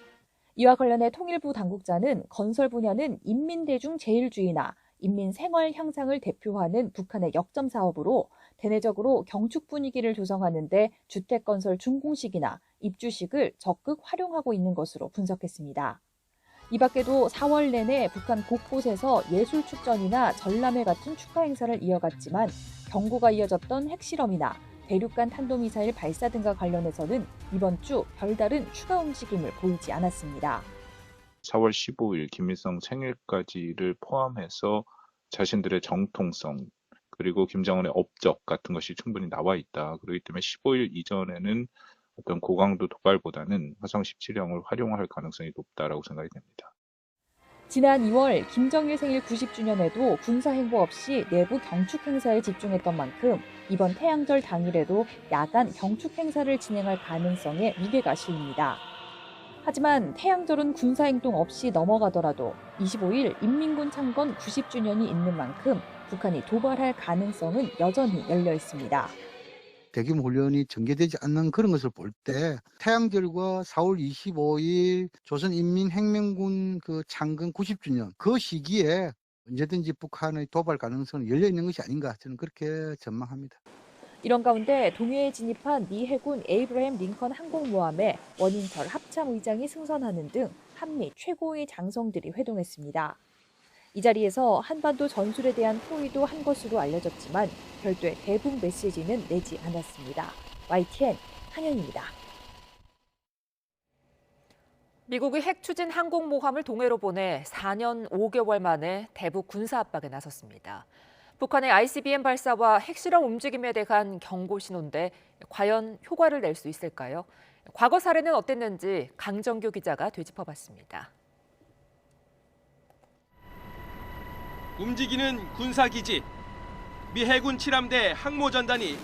이와 관련해 통일부 당국자는 건설 분야는 인민대중 제일주의나 인민 생활 향상을 대표하는 북한의 역점 사업으로 대내적으로 경축 분위기를 조성하는 데 주택 건설 준공식이나 입주식을 적극 활용하고 있는 것으로 분석했습니다. 이 밖에도 4월 내내 북한 곳곳에서 예술축전이나 전람회 같은 축하 행사를 이어갔지만 경고가 이어졌던 핵실험이나 대륙간 탄도미사일 발사 등과 관련해서는 이번 주 별다른 추가 움직임을 보이지 않았습니다. 4월 15일 김일성 생일까지를 포함해서 자신들의 정통성, 그리고 김정은의 업적 같은 것이 충분히 나와 있다. 그렇기 때문에 15일 이전에는 어떤 고강도 도발보다는 화성 17형을 활용할 가능성이 높다라고 생각이 됩니다. 지난 2월 김정일 생일 90주년에도 군사행보 없이 내부 경축 행사에 집중했던 만큼 이번 태양절 당일에도 야간 경축 행사를 진행할 가능성에 무게가 실립니다. 하지만 태양절은 군사행동 없이 넘어가더라도 25일 인민군 창건 90주년이 있는 만큼 북한이 도발할 가능성은 여전히 열려 있습니다. 대규모 훈련이 전개되지 않는 그런 것을 볼 때 태양절과 4월 25일 조선인민혁명군 그 창건 90주년 그 시기에 언제든지 북한의 도발 가능성은 열려 있는 것이 아닌가 저는 그렇게 전망합니다. 이런 가운데 동해에 진입한 미 해군 에이브러햄 링컨 항공모함에 원인철 합참의장이 승선하는 등 한미 최고의 장성들이 회동했습니다. 이 자리에서 한반도 전술에 대한 토의도 한 것으로 알려졌지만 별도의 대북 메시지는 내지 않았습니다. YTN 한현입니다. 미국이 핵 추진 항공모함을 동해로 보내 4년 5개월 만에 대북 군사 압박에 나섰습니다. 북한의 ICBM 발사와 핵실험 움직임에 대한 경고 신호인데 과연 효과를 낼 수 있을까요? 과거 사례는 어땠는지 강정규 기자가 되짚어봤습니다. 움직이는 군사기지. 미 해군 7함대 항모전단이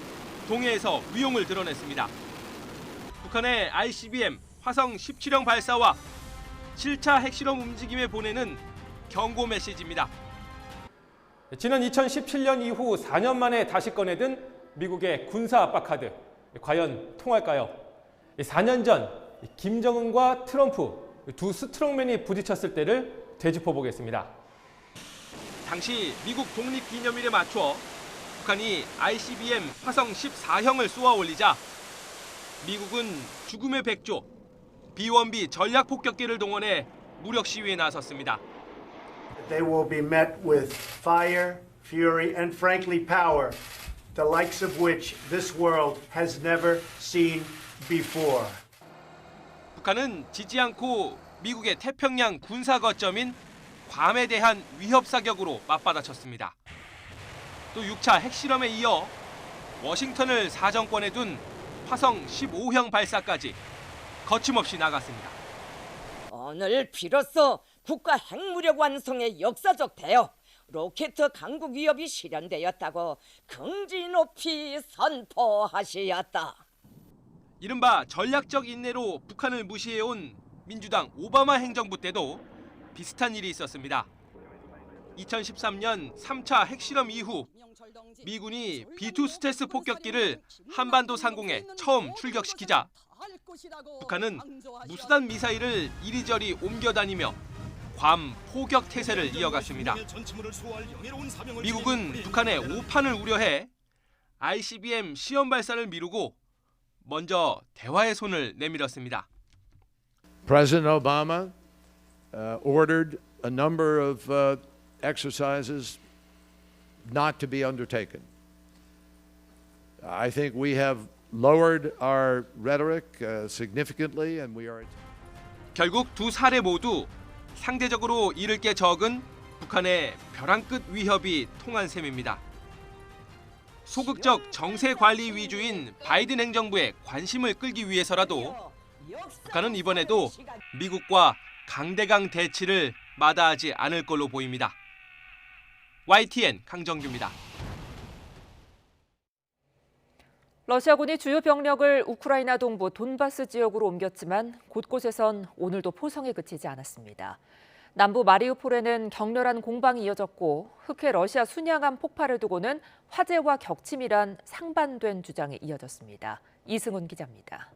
동해에서 위용을 드러냈습니다. 북한의 ICBM 화성 17형 발사와 7차 핵실험 움직임에 보내는 경고 메시지입니다. 지난 2017년 이후 4년 만에 다시 꺼내든 미국의 군사 압박 카드. 과연 통할까요? 4년 전 김정은과 트럼프 두 스트롱맨이 부딪혔을 때를 되짚어 보겠습니다. 당시 미국 독립기념일에 맞춰 북한이 ICBM 화성 14형을 쏘아 올리자 미국은 죽음의 백조 B-1B 전략폭격기를 동원해 무력 시위에 나섰습니다. They will be met with fire, fury, and frankly power, the likes of which this world has never seen before. 북한은 지지 않고 미국의 태평양 군사 거점인 괌에 대한 위협 사격으로 맞받아쳤습니다. 또 6차 핵실험에 이어 워싱턴을 사정권에 둔 화성 15형 발사까지 거침없이 나갔습니다. 오늘 비로소 국가 핵무력 완성의 역사적 대역, 로켓 강국 위협이 실현되었다고 긍지 높이 선포하시었다. 이른바 전략적 인내로 북한을 무시해온 민주당 오바마 행정부 때도 비슷한 일이 있었습니다. 2013년 3차 핵실험 이후 미군이 B-2 스텔스 폭격기를 한반도 상공에 처음 출격시키자 북한은 무수단 미사일을 이리저리 옮겨다니며 괌 포격 태세를 이어갔습니다. 미국은 북한의 오판을 우려해 ICBM 시험 발사를 미루고 먼저 대화의 손을 내밀었습니다. President Obama ordered a number of exercises not to be undertaken. I think we have lowered our rhetoric significantly, and we are. 결국 두 사례 모두 상대적으로 잃을 게 적은 북한의 벼랑 끝 위협이 통한 셈입니다. 소극적 정세 관리 위주인 바이든 행정부의 관심을 끌기 위해서라도 북한은 이번에도 미국과 강대강 대치를 마다하지 않을 걸로 보입니다. YTN 강정규입니다. 러시아군이 주요 병력을 우크라이나 동부 돈바스 지역으로 옮겼지만 곳곳에선 오늘도 포성에 그치지 않았습니다. 남부 마리우폴에는 격렬한 공방이 이어졌고 흑해 러시아 순양함 폭발을 두고는 화재와 격침이란 상반된 주장이 이어졌습니다. 이승훈 기자입니다.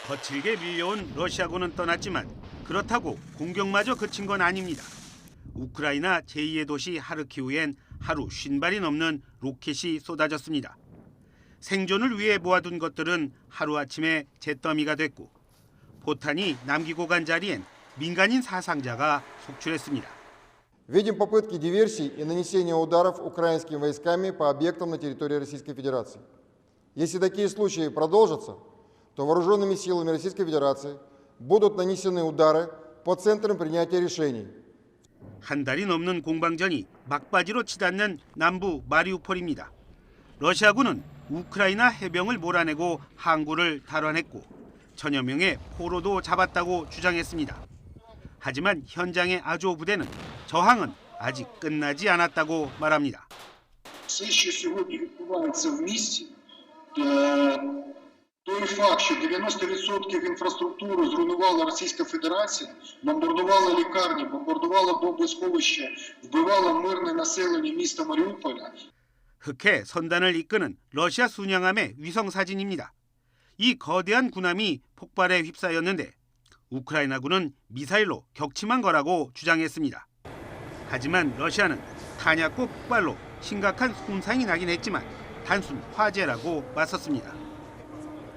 거칠게 밀려온 러시아군은 떠났지만 그렇다고 공격마저 그친 건 아닙니다. 우크라이나 제2의 도시 하르키우엔 하루 50발이 넘는 로켓이 쏟아졌습니다. 생존을 위해 모아둔 것들은 하루아침에 잿더미가 됐고 포탄이 남기고 간 자리엔 민간인 사상자가 속출했습니다. Видим попытки диверсий и нанесения ударов украинскими войсками по объектам на территории Российской Федерации. Если такие случаи продолжатся, то вооруженными силами Российской Федерации будут нанесены удары по центрам принятия решений. 한 달이 넘는 공방전이 막바지로 치닫는 남부 마리우폴입니다. 러시아군은 우크라이나 해병을 몰아내고 항구를 탈환했고 천여 명의 포로도 잡았다고 주장했습니다. 하지만 현장의 아조 부대는 저항은 아직 끝나지 않았다고 말합니다. Все, що сьогодні відбувається в місті, той факт, що 90% інфраструктури зруйнувала Російська Федерація, бомбардувала лікарні, бомбардувала бомбосховища, вбивала мирне населення міста Маріуполя. 흑해 선단을 이끄는 러시아 순양함의 위성 사진입니다. 이 거대한 군함이 폭발에 휩싸였는데 우크라이나군은 미사일로 격침한 거라고 주장했습니다. 하지만 러시아는 탄약고 폭발로 심각한 손상이 나긴 했지만 단순 화재라고 맞섰습니다.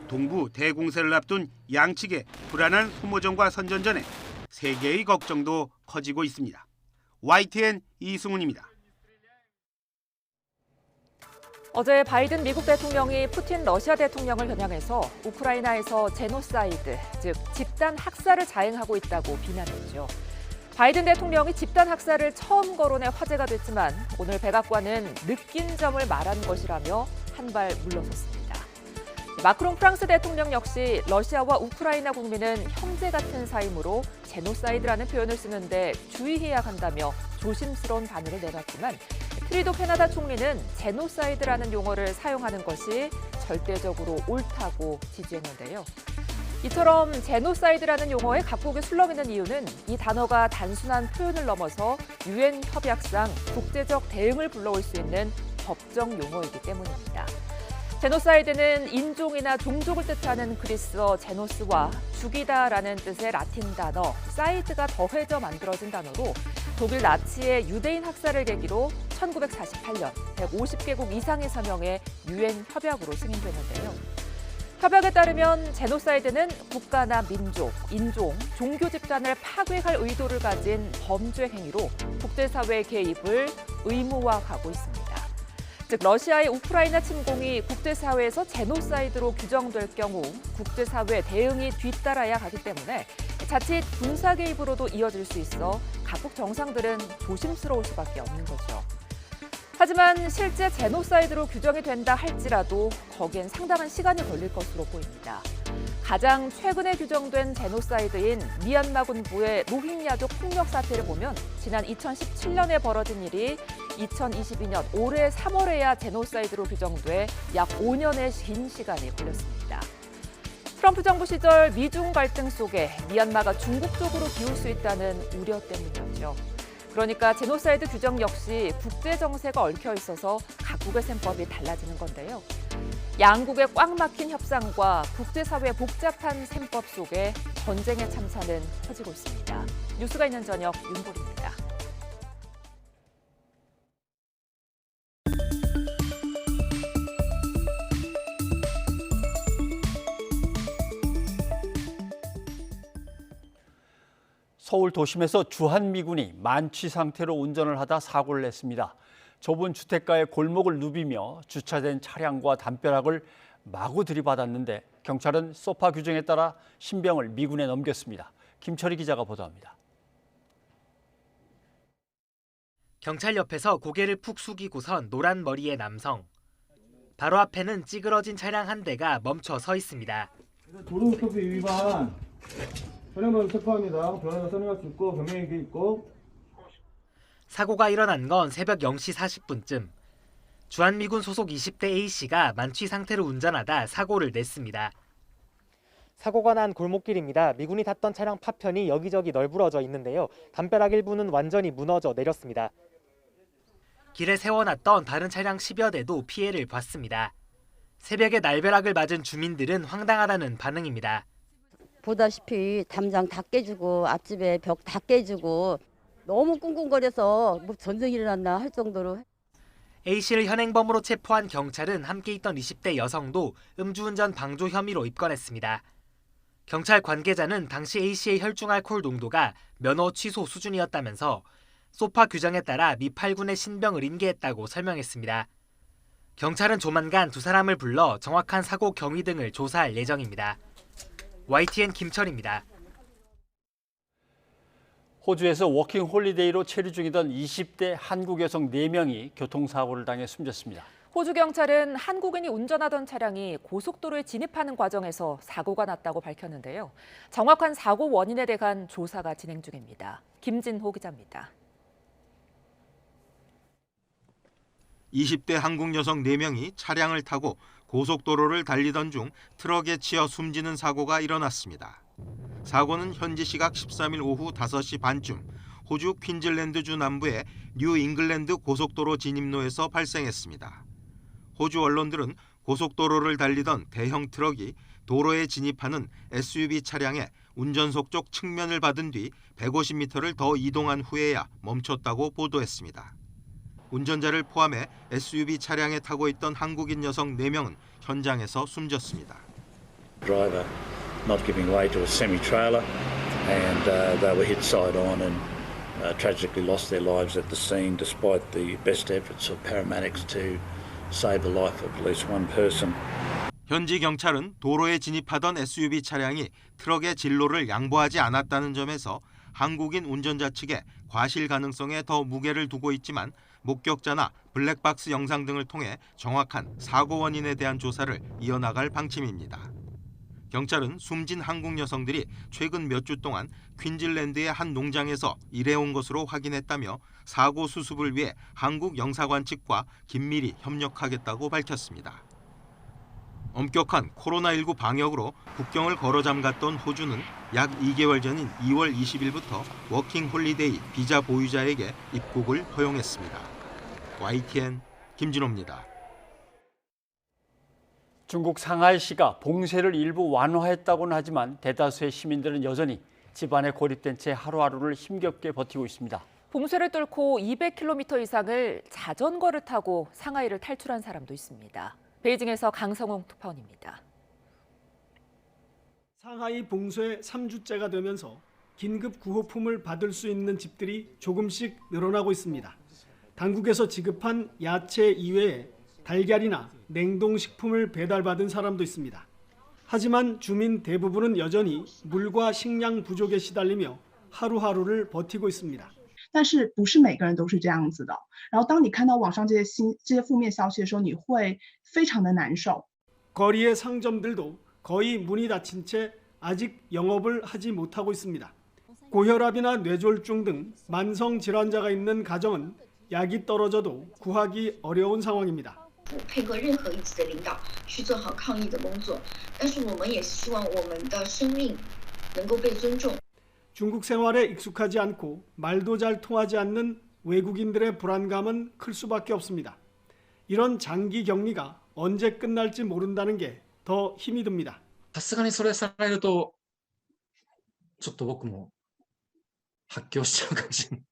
동부 대공세를 앞둔 양측의 불안한 소모전과 선전전에 세계의 걱정도 커지고 있습니다. YTN 이승훈입니다. 어제 바이든 미국 대통령이 푸틴 러시아 대통령을 겨냥해서 우크라이나에서 제노사이드, 즉 집단 학살을 자행하고 있다고 비난했죠. 바이든 대통령이 집단 학살을 처음 거론해 화제가 됐지만 오늘 백악관은 느낀 점을 말한 것이라며 한 발 물러섰습니다. 마크롱 프랑스 대통령 역시 러시아와 우크라이나 국민은 형제 같은 사이므로 제노사이드라는 표현을 쓰는데 주의해야 한다며 조심스러운 반응을 내놨지만 트리도 캐나다 총리는 제노사이드라는 용어를 사용하는 것이 절대적으로 옳다고 지지했는데요. 이처럼 제노사이드라는 용어에 각국이 술렁이는 이유는 이 단어가 단순한 표현을 넘어서 유엔 협약상 국제적 대응을 불러올 수 있는 법정 용어이기 때문입니다. 제노사이드는 인종이나 종족을 뜻하는 그리스어 제노스와 죽이다라는 뜻의 라틴 단어 사이드가 더해져 만들어진 단어로 독일 나치의 유대인 학살을 계기로 1948년 150개국 이상의 서명의 유엔 협약으로 승인됐는데요. 협약에 따르면 제노사이드는 국가나 민족, 인종, 종교 집단을 파괴할 의도를 가진 범죄 행위로 국제사회의 개입을 의무화하고 있습니다. 즉 러시아의 우크라이나 침공이 국제사회에서 제노사이드로 규정될 경우 국제사회 대응이 뒤따라야 하기 때문에 자칫 군사 개입으로도 이어질 수 있어 각국 정상들은 조심스러울 수밖에 없는 거죠. 하지만 실제 제노사이드로 규정이 된다 할지라도 거기엔 상당한 시간이 걸릴 것으로 보입니다. 가장 최근에 규정된 제노사이드인 미얀마 군부의 로힝야족 폭력 사태를 보면 지난 2017년에 벌어진 일이 2022년 올해 3월에야 제노사이드로 규정돼 약 5년의 긴 시간이 걸렸습니다. 트럼프 정부 시절 미중 갈등 속에 미얀마가 중국 쪽으로 기울 수 있다는 우려 때문이었죠. 그러니까 제노사이드 규정 역시 국제 정세가 얽혀 있어서 각국의 셈법이 달라지는 건데요. 양국의 꽉 막힌 협상과 국제사회의 복잡한 셈법 속에 전쟁의 참사는 커지고 있습니다. 뉴스가 있는 저녁 윤보리입니다. 서울 도심에서 주한미군이 만취 상태로 운전을 하다 사고를 냈습니다. 좁은 주택가의 골목을 누비며 주차된 차량과 담벼락을 마구 들이받았는데 경찰은 소파 규정에 따라 신병을 미군에 넘겼습니다. 김철희 기자가 보도합니다. 경찰 옆에서 고개를 푹 숙이고선 노란 머리의 남성. 바로 앞에는 찌그러진 차량 한 대가 멈춰 서 있습니다. 도로교통법 위반. 차량번호 체포합니다. 변호사 선임할 수 있고 병행이 있고. 사고가 일어난 건 새벽 0시 40분쯤. 주한미군 소속 20대 A씨가 만취 상태로 운전하다 사고를 냈습니다. 사고가 난 골목길입니다. 미군이 탔던 차량 파편이 여기저기 널브러져 있는데요. 담벼락 일부는 완전히 무너져 내렸습니다. 길에 세워놨던 다른 차량 10여 대도 피해를 봤습니다. 새벽에 날벼락을 맞은 주민들은 황당하다는 반응입니다. 보다시피 담장 다 깨지고 앞집에 벽 다 깨지고 너무 꿍꿍거려서 뭐 전쟁이 일어났나 할 정도로. A씨를 현행범으로 체포한 경찰은 함께 있던 20대 여성도 음주운전 방조 혐의로 입건했습니다. 경찰 관계자는 당시 A씨의 혈중 알코올 농도가 면허 취소 수준이었다면서 소파 규정에 따라 미 8군의 신병을 인계했다고 설명했습니다. 경찰은 조만간 두 사람을 불러 정확한 사고 경위 등을 조사할 예정입니다. YTN 김철입니다. 호주에서 워킹 홀리데이로 체류 중이던 20대 한국 여성 4명이 교통사고를 당해 숨졌습니다. 호주 경찰은 한국인이 운전하던 차량이 고속도로에 진입하는 과정에서 사고가 났다고 밝혔는데요. 정확한 사고 원인에 대한 조사가 진행 중입니다. 김진호 기자입니다. 20대 한국 여성 4명이 차량을 타고 고속도로를 달리던 중 트럭에 치여 숨지는 사고가 일어났습니다. 사고는 현지 시각 13일 오후 5시 반쯤 호주 퀸즐랜드주 남부의 뉴 잉글랜드 고속도로 진입로에서 발생했습니다. 호주 언론들은 고속도로를 달리던 대형 트럭이 도로에 진입하는 SUV 차량의 운전석 쪽 측면을 받은 뒤 150m를 더 이동한 후에야 멈췄다고 보도했습니다. 운전자를 포함해 SUV 차량에 타고 있던 한국인 여성 4명은 현장에서 숨졌습니다. Driver not giving way to a semi-trailer and they were hit side on and tragically lost their lives at the scene despite the best efforts of paramedics to save the life of at least one person. 현지 경찰은 도로에 진입하던 SUV 차량이 트럭의 진로를 양보하지 않았다는 점에서 한국인 운전자 측의 과실 가능성에 더 무게를 두고 있지만 목격자나 블랙박스 영상 등을 통해 정확한 사고 원인에 대한 조사를 이어나갈 방침입니다. 경찰은 숨진 한국 여성들이 최근 몇 주 동안 퀸즐랜드의 한 농장에서 일해온 것으로 확인했다며 사고 수습을 위해 한국 영사관 측과 긴밀히 협력하겠다고 밝혔습니다. 엄격한 코로나19 방역으로 국경을 걸어 잠갔던 호주는 약 2개월 전인 2월 20일부터 워킹 홀리데이 비자 보유자에게 입국을 허용했습니다. YTN 김진호입니다. 중국 상하이시가 봉쇄를 일부 완화했다고는 하지만 대다수의 시민들은 여전히 집안에 고립된 채 하루하루를 힘겹게 버티고 있습니다. 봉쇄를 뚫고 200km 이상을 자전거를 타고 상하이를 탈출한 사람도 있습니다. 베이징에서 강성웅 특파원입니다. 상하이 봉쇄 3주째가 되면서 긴급 구호품을 받을 수 있는 집들이 조금씩 늘어나고 있습니다. 당국에서 지급한 야채 이외에 달걀이나 냉동식품을 배달받은 사람도 있습니다. 하지만 주민 대부분은 여전히 물과 식량 부족에 시달리며 하루하루를 버티고 있습니다. 但是不是每个人都是这样子的。然后当你看到网上这些负面消息的时候，你会非常的难受。 거리의 상점들도 거의 문이 닫힌 채 아직 영업을 하지 못하고 있습니다. 고혈압이나 뇌졸중 등 만성 질환자가 있는 가정은 약이 떨어져도 구하기 어려운 상황입니다. 配合任何一级的领导去做好抗疫的工作，但是我们也希望我们的生命能够被尊重。 중국 생활에 익숙하지 않고 말도 잘 통하지 않는 외국인들의 불안감은 클 수밖에 없습니다. 이런 장기 격리가 언제 끝날지 모른다는 게 더 힘이 듭니다. さすがにそれされるとちょっと僕も発狂しちゃうかもしれない。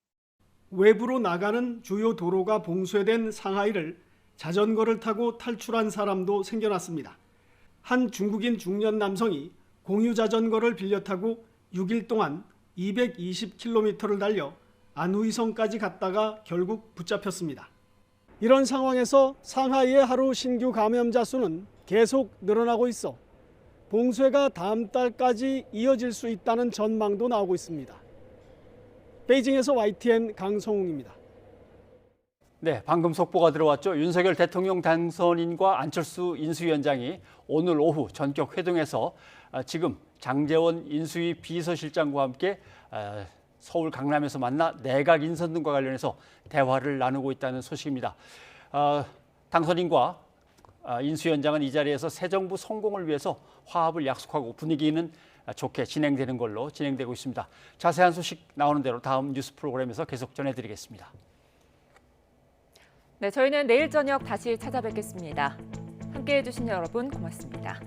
외부로 나가는 주요 도로가 봉쇄된 상하이를 자전거를 타고 탈출한 사람도 생겨났습니다. 한 중국인 중년 남성이 공유 자전거를 빌려 타고 6일 동안 220km를 달려 안후이성까지 갔다가 결국 붙잡혔습니다. 이런 상황에서 상하이의 하루 신규 감염자 수는 계속 늘어나고 있어 봉쇄가 다음 달까지 이어질 수 있다는 전망도 나오고 있습니다. 베이징에서 YTN 강성웅입니다. 네, 방금 속보가 들어왔죠. 윤석열 대통령 당선인과 안철수 인수위원장이 오늘 오후 전격 회동에서 지금 장제원 인수위 비서실장과 함께 서울 강남에서 만나 내각 인선 등과 관련해서 대화를 나누고 있다는 소식입니다. 당선인과 인수위원장은 이 자리에서 새 정부 성공을 위해서 화합을 약속하고 분위기는 좋게 진행되는 걸로 진행되고 있습니다. 자세한 소식 나오는 대로 다음 뉴스 프로그램에서 계속 전해드리겠습니다. 네, 저희는 내일 저녁 다시 찾아뵙겠습니다. 함께해 주신 여러분 고맙습니다.